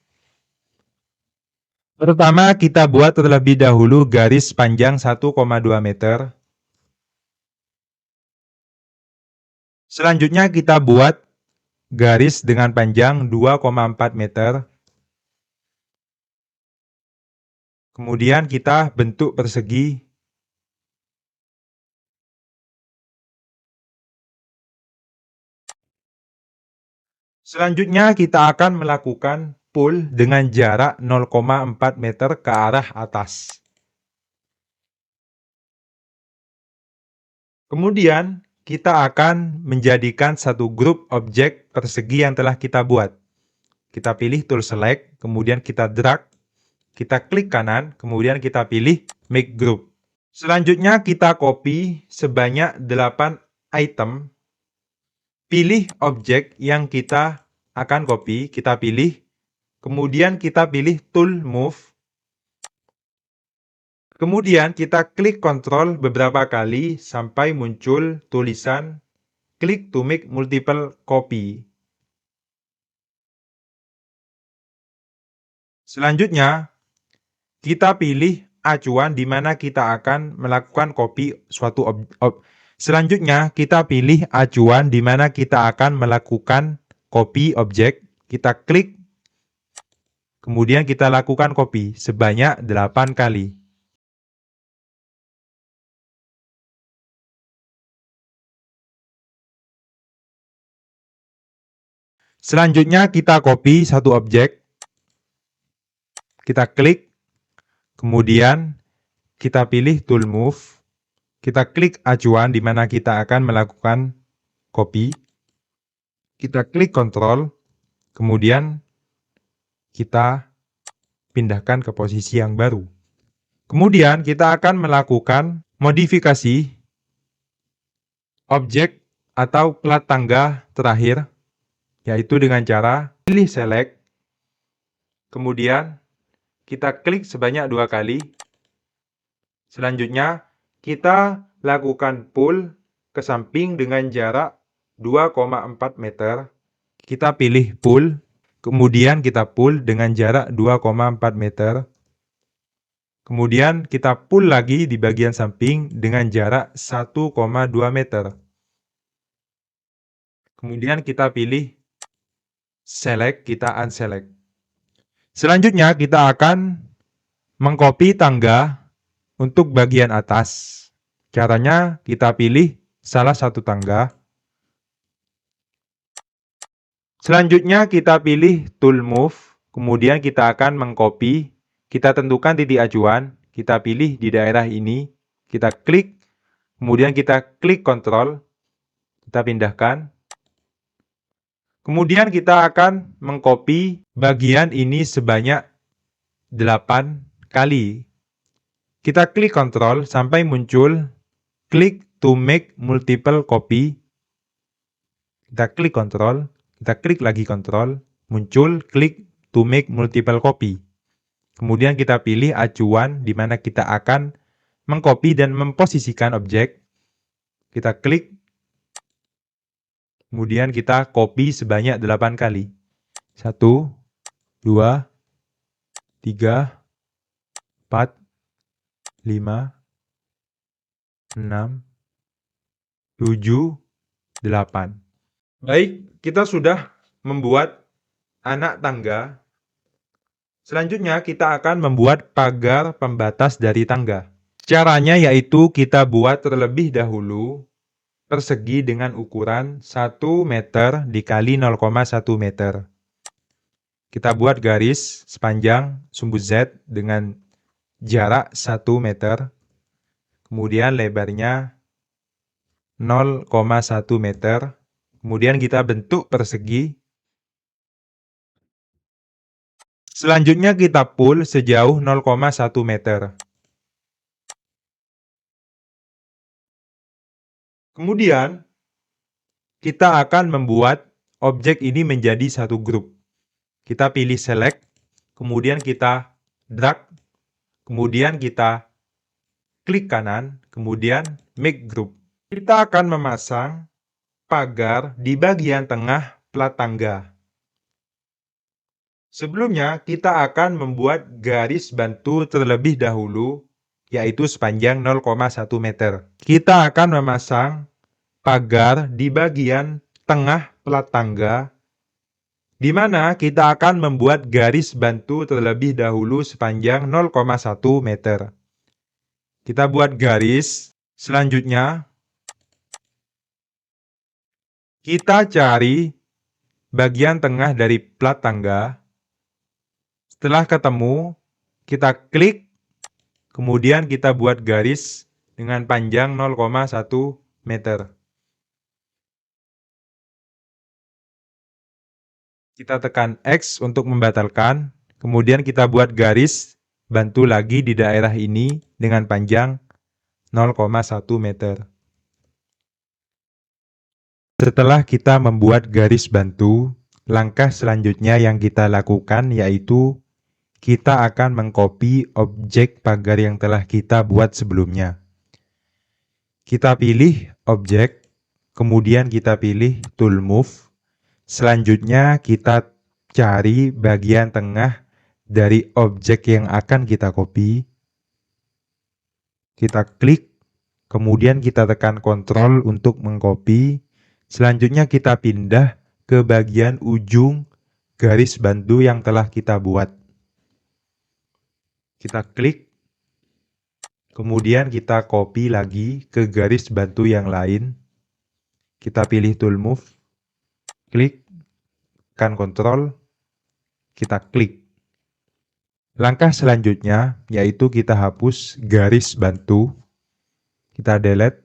Pertama, kita buat terlebih dahulu garis panjang 1,2 meter. Selanjutnya kita buat garis dengan panjang 2,4 meter. Kemudian kita bentuk persegi. Selanjutnya kita akan melakukan pull dengan jarak 0,4 meter ke arah atas. Kemudian kita akan menjadikan satu grup objek persegi yang telah kita buat. Kita pilih tool select, kemudian kita drag, kita klik kanan, kemudian kita pilih make group. Selanjutnya kita copy sebanyak 8 item. Pilih objek yang kita akan copy, kita pilih, kemudian kita pilih tool move, kemudian kita klik Ctrl beberapa kali sampai muncul tulisan click to make multiple copy. Selanjutnya, kita pilih acuan di mana kita akan melakukan copy suatu Selanjutnya, kita pilih acuan di mana kita akan melakukan copy objek. Kita klik, kemudian kita lakukan copy sebanyak 8 kali. Selanjutnya, kita copy satu objek. Kita klik, kemudian kita pilih tool move. Kita klik acuan di mana kita akan melakukan copy. Kita klik Ctrl, kemudian kita pindahkan ke posisi yang baru. Kemudian kita akan melakukan modifikasi objek atau plat tangga terakhir, yaitu dengan cara pilih select, kemudian kita klik sebanyak 2 kali. Selanjutnya, kita lakukan pull ke samping dengan jarak 2,4 meter. Kita pilih pull, kemudian kita pull dengan jarak 2,4 meter. Kemudian kita pull lagi di bagian samping dengan jarak 1,2 meter. Kemudian kita pilih select, kita unselect. Selanjutnya kita akan mengcopy tangga untuk bagian atas. Caranya kita pilih salah satu tangga. Selanjutnya kita pilih tool move, kemudian kita akan mengcopy. Kita tentukan titik acuan, kita pilih di daerah ini, kita klik, kemudian kita klik Ctrl, kita pindahkan. Kemudian kita akan mengcopy bagian ini sebanyak 8 kali. Kita klik Ctrl sampai muncul click to make multiple copy. Kita klik Ctrl, kita klik lagi Ctrl, muncul click to make multiple copy. Kemudian kita pilih acuan di mana kita akan mengcopy dan memposisikan objek. Kita klik, kemudian kita copy sebanyak 8 kali. 1, 2, 3, 4, 5, 6, 7, 8. Baik, kita sudah membuat anak tangga. Selanjutnya kita akan membuat pagar pembatas dari tangga. Caranya yaitu kita buat terlebih dahulu persegi dengan ukuran 1 meter dikali 0,1 meter. Kita buat garis sepanjang sumbu Z dengan jarak 1 meter. Kemudian lebarnya 0,1 meter. Kemudian kita bentuk persegi. Selanjutnya kita pull sejauh 0,1 meter. Kemudian kita akan membuat objek ini menjadi satu grup. Kita pilih select, kemudian kita drag, kemudian kita klik kanan, kemudian make group. Kita akan memasang pagar di bagian tengah plat tangga. Sebelumnya, kita akan membuat garis bantu terlebih dahulu, yaitu sepanjang 0,1 meter. Kita akan memasang pagar di bagian tengah plat tangga, di mana kita akan membuat garis bantu terlebih dahulu sepanjang 0,1 meter. Kita buat garis. Selanjutnya, kita cari bagian tengah dari plat tangga. Setelah ketemu, kita klik, kemudian kita buat garis dengan panjang 0,1 meter. Kita tekan X untuk membatalkan, kemudian kita buat garis bantu lagi di daerah ini dengan panjang 0,1 meter. Setelah kita membuat garis bantu, langkah selanjutnya yang kita lakukan yaitu kita akan mengcopy objek pagar yang telah kita buat sebelumnya. Kita pilih objek, kemudian kita pilih tool move. Selanjutnya kita cari bagian tengah dari objek yang akan kita copy. Kita klik, kemudian kita tekan Ctrl untuk mengcopy. Selanjutnya kita pindah ke bagian ujung garis bantu yang telah kita buat. Kita klik, kemudian kita copy lagi ke garis bantu yang lain. Kita pilih tool move, klik, tekan Ctrl, kita klik. Langkah selanjutnya yaitu kita hapus garis bantu. Kita delete.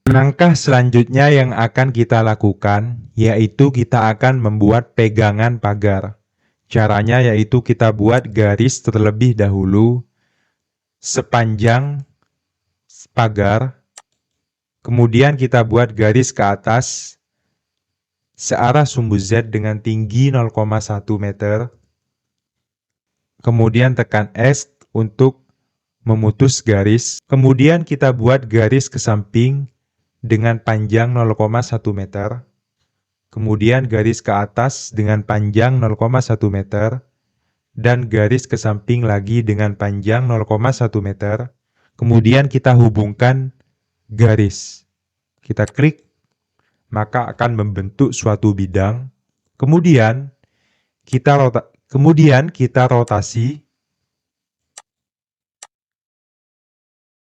Langkah selanjutnya yang akan kita lakukan yaitu kita akan membuat pegangan pagar. Caranya yaitu kita buat garis terlebih dahulu sepanjang pagar, kemudian kita buat garis ke atas searah sumbu Z dengan tinggi 0,1 meter, kemudian tekan S untuk memutus garis, kemudian kita buat garis ke samping dengan panjang 0,1 meter, kemudian garis ke atas dengan panjang 0,1 meter, dan garis ke samping lagi dengan panjang 0,1 meter, kemudian kita hubungkan garis. Kita klik, maka akan membentuk suatu bidang, kemudian kita rotasi,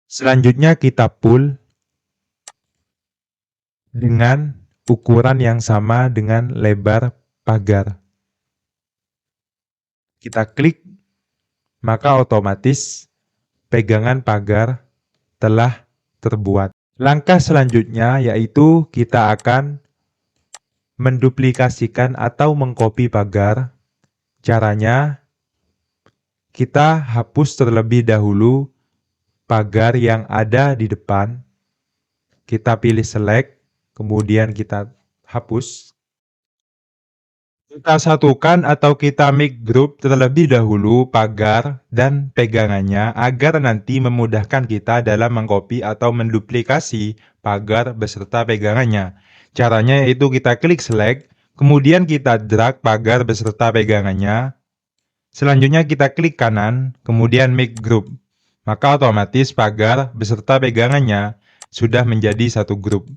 selanjutnya kita pull dengan ukuran yang sama dengan lebar pagar. Kita klik, maka otomatis pegangan pagar telah terbuat. Langkah selanjutnya yaitu kita akan menduplikasikan atau mengcopy pagar. Caranya, kita hapus terlebih dahulu pagar yang ada di depan. Kita pilih select, kemudian kita hapus. Kita satukan atau kita make group terlebih dahulu pagar dan pegangannya agar nanti memudahkan kita dalam mengcopy atau menduplikasi pagar beserta pegangannya. Caranya yaitu kita klik select, kemudian kita drag pagar beserta pegangannya. Selanjutnya kita klik kanan, kemudian make group. Maka otomatis pagar beserta pegangannya sudah menjadi satu grup.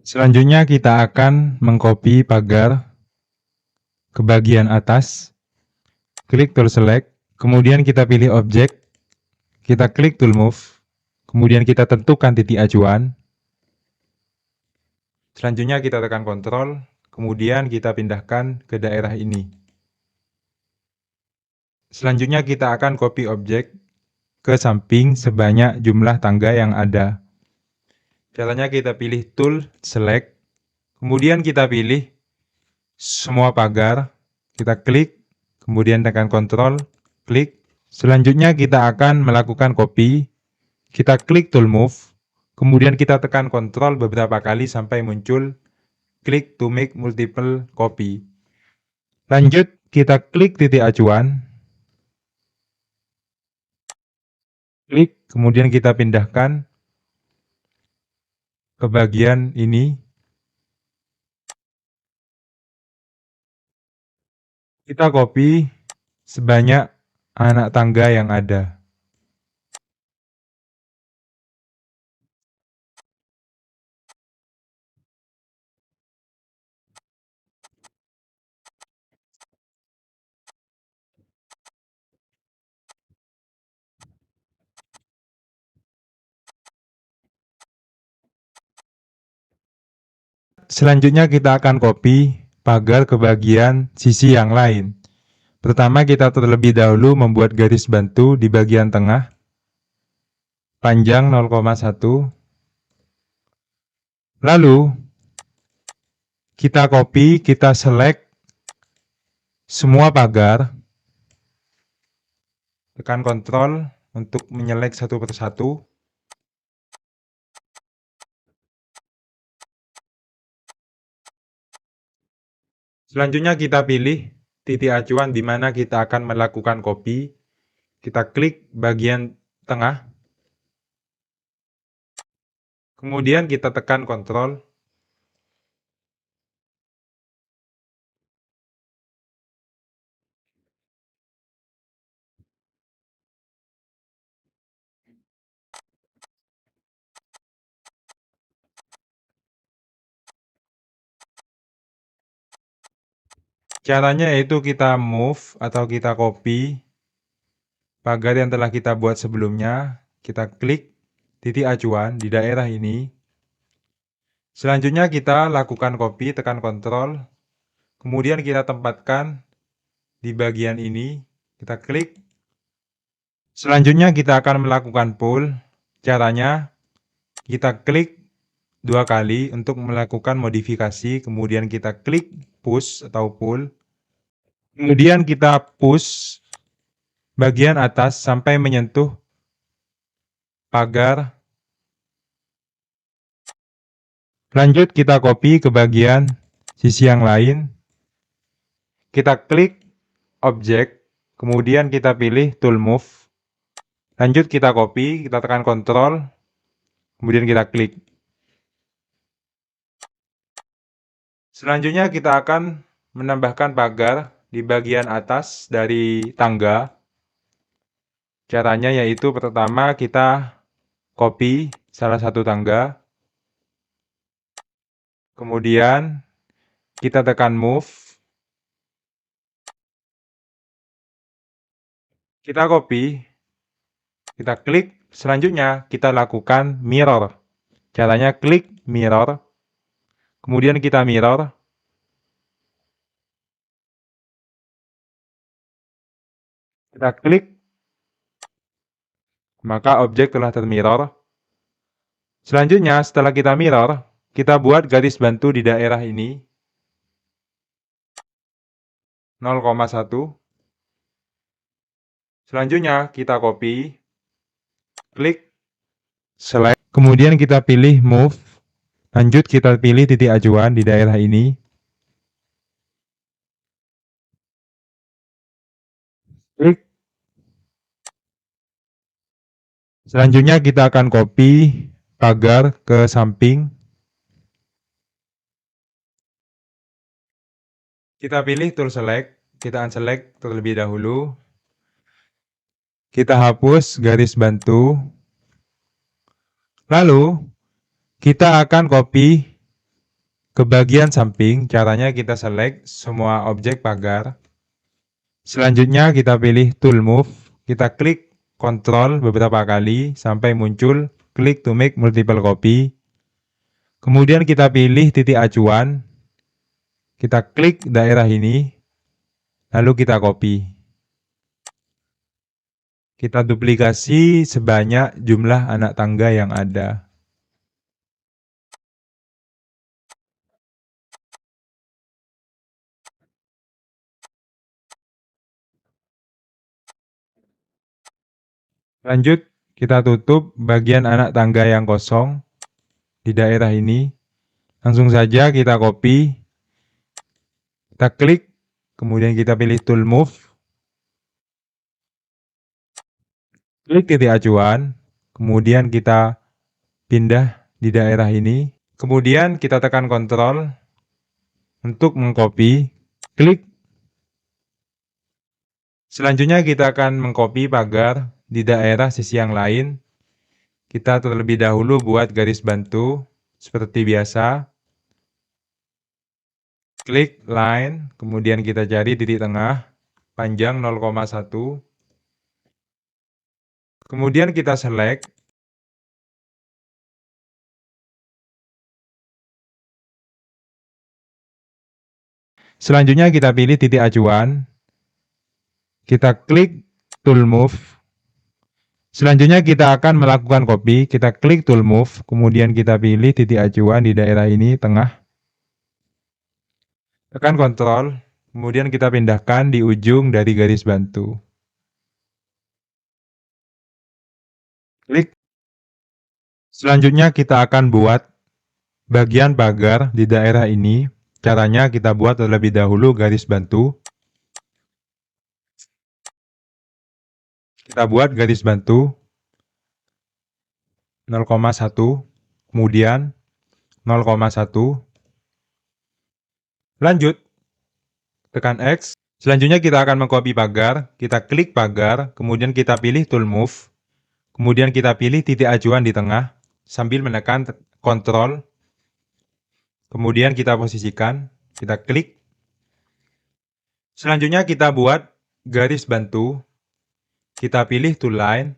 Selanjutnya kita akan mengcopy pagar ke bagian atas, klik tool select, kemudian kita pilih objek, kita klik tool move, kemudian kita tentukan titik acuan. Selanjutnya kita tekan Ctrl, kemudian kita pindahkan ke daerah ini. Selanjutnya kita akan copy objek ke samping sebanyak jumlah tangga yang ada. Caranya kita pilih tool select, kemudian kita pilih semua pagar, kita klik, kemudian tekan Ctrl, klik. Selanjutnya kita akan melakukan copy, kita klik tool move, kemudian kita tekan Ctrl beberapa kali sampai muncul click to make multiple copy. Lanjut, kita klik titik acuan, klik, kemudian kita pindahkan ke bagian ini. Kita copy sebanyak anak tangga yang ada. Selanjutnya kita akan copy pagar ke bagian sisi yang lain. Pertama kita terlebih dahulu membuat garis bantu di bagian tengah, panjang 0,1. Lalu kita copy, kita select semua pagar, tekan Ctrl untuk menyelect satu persatu. Selanjutnya kita pilih titik acuan di mana kita akan melakukan copy. Kita klik bagian tengah. Kemudian kita tekan Ctrl. Caranya yaitu kita move atau kita copy pagar yang telah kita buat sebelumnya. Kita klik titik acuan di daerah ini. Selanjutnya kita lakukan copy, tekan Ctrl. Kemudian kita tempatkan di bagian ini. Kita klik. Selanjutnya kita akan melakukan pull. Caranya kita klik 2 kali untuk melakukan modifikasi. Kemudian kita klik push atau pull. Kemudian kita push bagian atas sampai menyentuh pagar. Lanjut kita copy ke bagian sisi yang lain. Kita klik objek, kemudian kita pilih tool move. Lanjut kita copy, kita tekan Ctrl, kemudian kita klik. Selanjutnya kita akan menambahkan pagar di bagian atas dari tangga. Caranya yaitu pertama kita copy salah satu tangga. Kemudian kita tekan move. Kita copy. Kita klik. Selanjutnya kita lakukan mirror. Caranya klik mirror. Kemudian kita mirror. Kita klik. Maka objek telah termirror. Selanjutnya setelah kita mirror, kita buat garis bantu di daerah ini 0,1. Selanjutnya kita copy, klik, select, kemudian kita pilih move. Lanjut kita pilih titik acuan di daerah ini. Klik. Selanjutnya kita akan copy pagar ke samping. Kita pilih tool select, kita unselect terlebih dahulu. Kita hapus garis bantu. Lalu kita akan copy ke bagian samping. Caranya kita select semua objek pagar. Selanjutnya kita pilih tool move. Kita klik Ctrl beberapa kali sampai muncul click to make multiple copy. Kemudian kita pilih titik acuan. Kita klik daerah ini. Lalu kita copy. Kita duplikasi sebanyak jumlah anak tangga yang ada. Lanjut, kita tutup bagian anak tangga yang kosong di daerah ini. Langsung saja kita copy. Kita klik, kemudian kita pilih tool move. Klik titik acuan, kemudian kita pindah di daerah ini. Kemudian kita tekan Ctrl untuk mengcopy. Klik. Selanjutnya kita akan mengcopy pagar di daerah sisi yang lain. Kita terlebih dahulu buat garis bantu seperti biasa. Klik line, kemudian kita cari titik tengah panjang 0,1. Kemudian kita select. Selanjutnya kita pilih titik acuan. Kita klik tool move. Selanjutnya kita akan melakukan copy. Kita klik tool move, kemudian kita pilih titik acuan di daerah ini tengah. Tekan Ctrl, kemudian kita pindahkan di ujung dari garis bantu. Klik. Selanjutnya kita akan buat bagian pagar di daerah ini. Caranya kita buat terlebih dahulu garis bantu. Kita buat garis bantu 0,1, kemudian 0,1. Lanjut, tekan X. Selanjutnya kita akan mengcopy pagar. Kita klik pagar, kemudian kita pilih tool move. Kemudian kita pilih titik acuan di tengah sambil menekan Ctrl. Kemudian kita posisikan, kita klik. Selanjutnya kita buat garis bantu. Kita pilih tool line.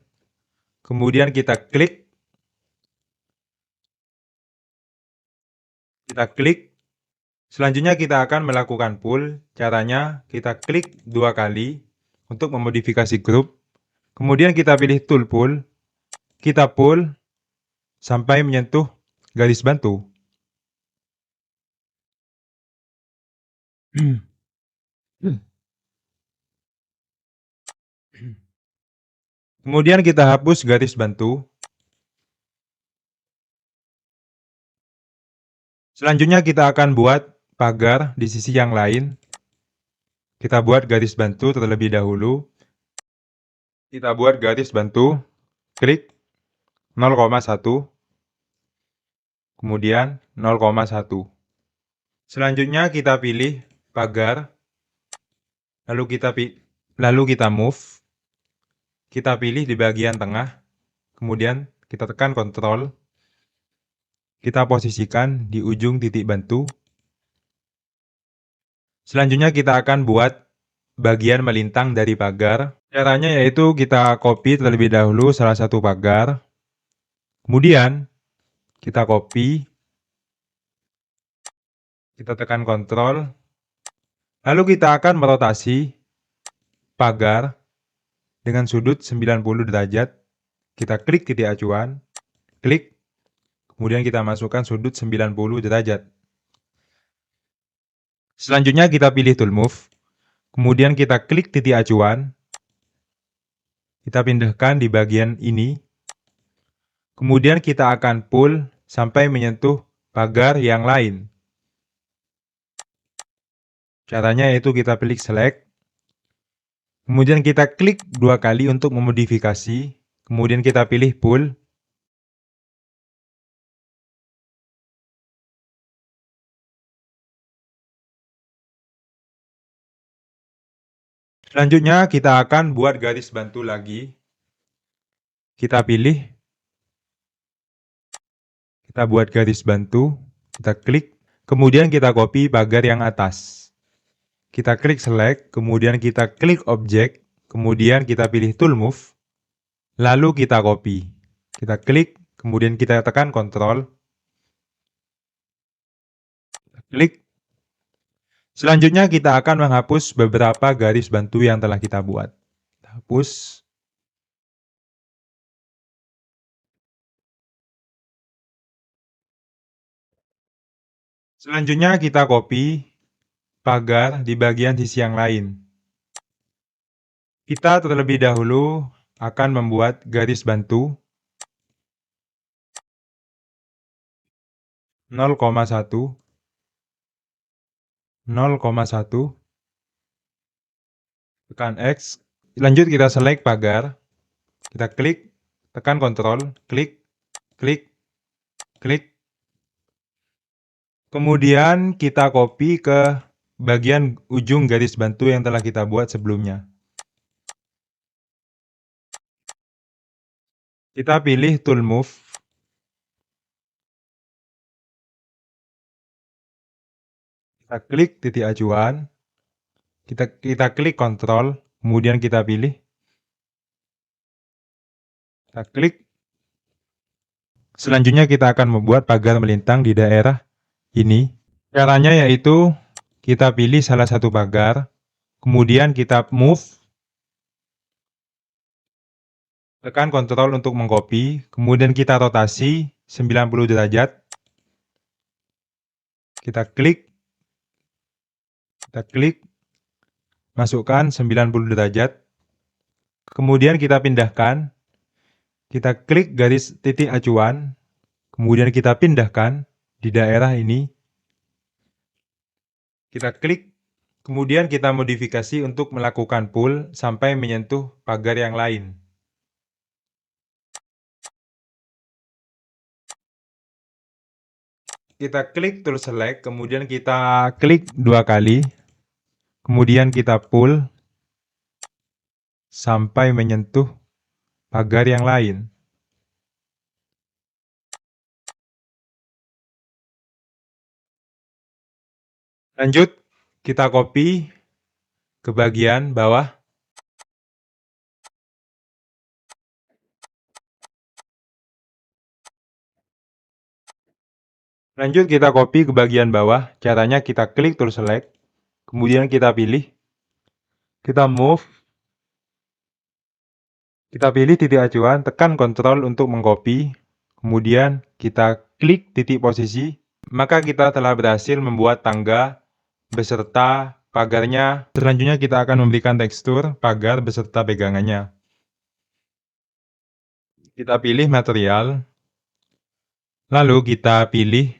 Kemudian kita klik. Kita klik. Selanjutnya kita akan melakukan pull. Caranya kita klik 2 kali untuk memodifikasi grup. Kemudian kita pilih tool pull. Kita pull sampai menyentuh garis bantu. Kemudian kita hapus garis bantu. Selanjutnya kita akan buat pagar di sisi yang lain. Kita buat garis bantu terlebih dahulu. Kita buat garis bantu, klik 0,1, kemudian 0,1. Selanjutnya kita pilih pagar, lalu kita move. Kita pilih di bagian tengah, kemudian kita tekan Ctrl. Kita posisikan di ujung titik bantu. Selanjutnya kita akan buat bagian melintang dari pagar. Caranya yaitu kita copy terlebih dahulu salah satu pagar. Kemudian kita copy. Kita tekan Ctrl. Lalu kita akan merotasi pagar dengan sudut 90 derajat. Kita klik titik acuan. Klik. Kemudian kita masukkan sudut 90 derajat. Selanjutnya kita pilih tool move. Kemudian kita klik titik acuan. Kita pindahkan di bagian ini. Kemudian kita akan pull sampai menyentuh pagar yang lain. Caranya yaitu kita pilih select. Kemudian kita klik 2 kali untuk memodifikasi. Kemudian kita pilih pull. Selanjutnya kita akan buat garis bantu lagi. Kita pilih. Kita buat garis bantu. Kita klik. Kemudian kita copy pagar yang atas. Kita klik select. Kemudian kita klik objek. Kemudian kita pilih tool move. Lalu kita copy. Kita klik. Kemudian kita tekan Ctrl. Klik. Selanjutnya kita akan menghapus beberapa garis bantu yang telah kita buat. Kita hapus. Selanjutnya kita copy pagar di bagian sisi yang lain. Kita terlebih dahulu akan membuat garis bantu 0,1, 0,1, tekan X. Lanjut kita select pagar. Kita klik, tekan Ctrl, klik, klik, klik. Kemudian kita copy ke bagian ujung garis bantu yang telah kita buat sebelumnya. Kita pilih tool move. Kita klik titik acuan. Kita klik Ctrl, kemudian kita pilih. Kita klik. Selanjutnya kita akan membuat pagar melintang di daerah ini. Caranya yaitu kita pilih salah satu pagar, kemudian kita move. Tekan Ctrl untuk mengcopy, kemudian kita rotasi 90 derajat. Kita klik. Kita klik. Masukkan 90 derajat. Kemudian kita pindahkan. Kita klik garis titik acuan. Kemudian kita pindahkan di daerah ini. Kita klik, kemudian kita modifikasi untuk melakukan pull sampai menyentuh pagar yang lain. Kita klik tool select, kemudian kita klik 2 kali, kemudian kita pull sampai menyentuh pagar yang lain. Lanjut, kita copy ke bagian bawah. Lanjut, kita copy ke bagian bawah. Caranya kita klik tool select, kemudian kita pilih, kita move, kita pilih titik acuan, tekan Ctrl untuk mengcopy, kemudian kita klik titik posisi, maka kita telah berhasil membuat tangga beserta pagarnya. Selanjutnya kita akan memberikan tekstur pagar beserta pegangannya. Kita pilih material, lalu kita pilih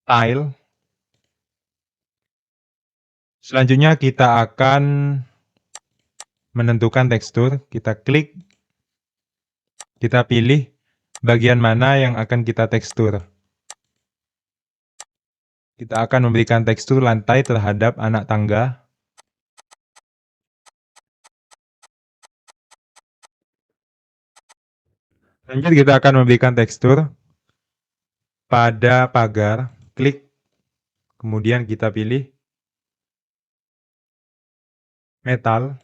tile. Selanjutnya kita akan menentukan tekstur. Kita klik, kita pilih bagian mana yang akan kita tekstur. Kita akan memberikan tekstur lantai terhadap anak tangga. Lanjut, kita akan memberikan tekstur pada pagar. Klik, kemudian kita pilih metal.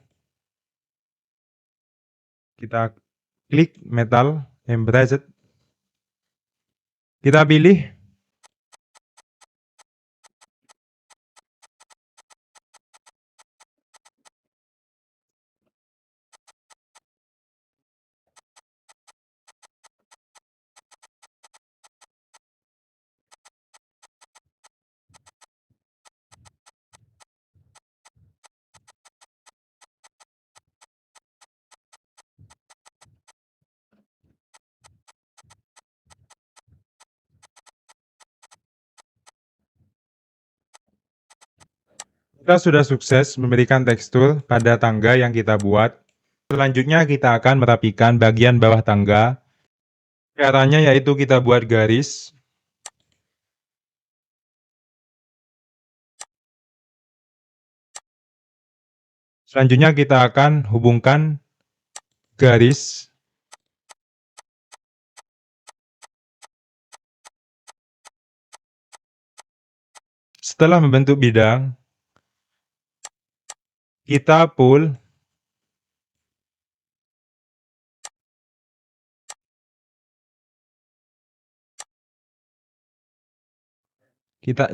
Kita klik metal embraced. Kita pilih kita sudah sukses memberikan tekstur pada tangga yang kita buat. Selanjutnya kita akan merapikan bagian bawah tangga. Caranya yaitu kita buat garis. Selanjutnya kita akan hubungkan garis. Setelah membentuk bidang, kita pull.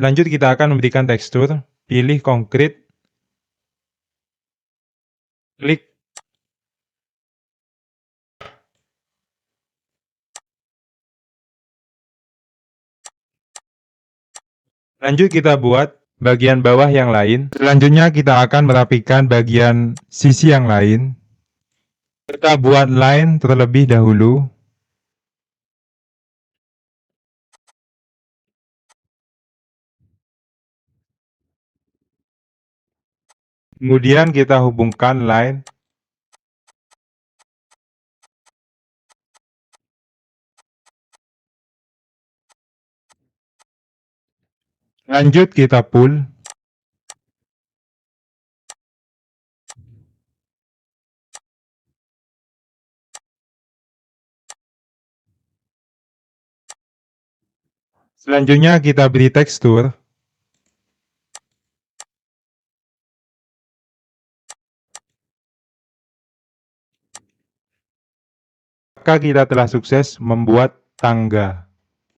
Lanjut kita akan memberikan tekstur. Pilih konkrit. Klik. Lanjut kita buat bagian bawah yang lain. Selanjutnya kita akan merapikan bagian sisi yang lain. Kita buat line terlebih dahulu. Kemudian kita hubungkan line. Lanjut kita pull. Selanjutnya kita beri tekstur. Maka kita telah sukses membuat tangga.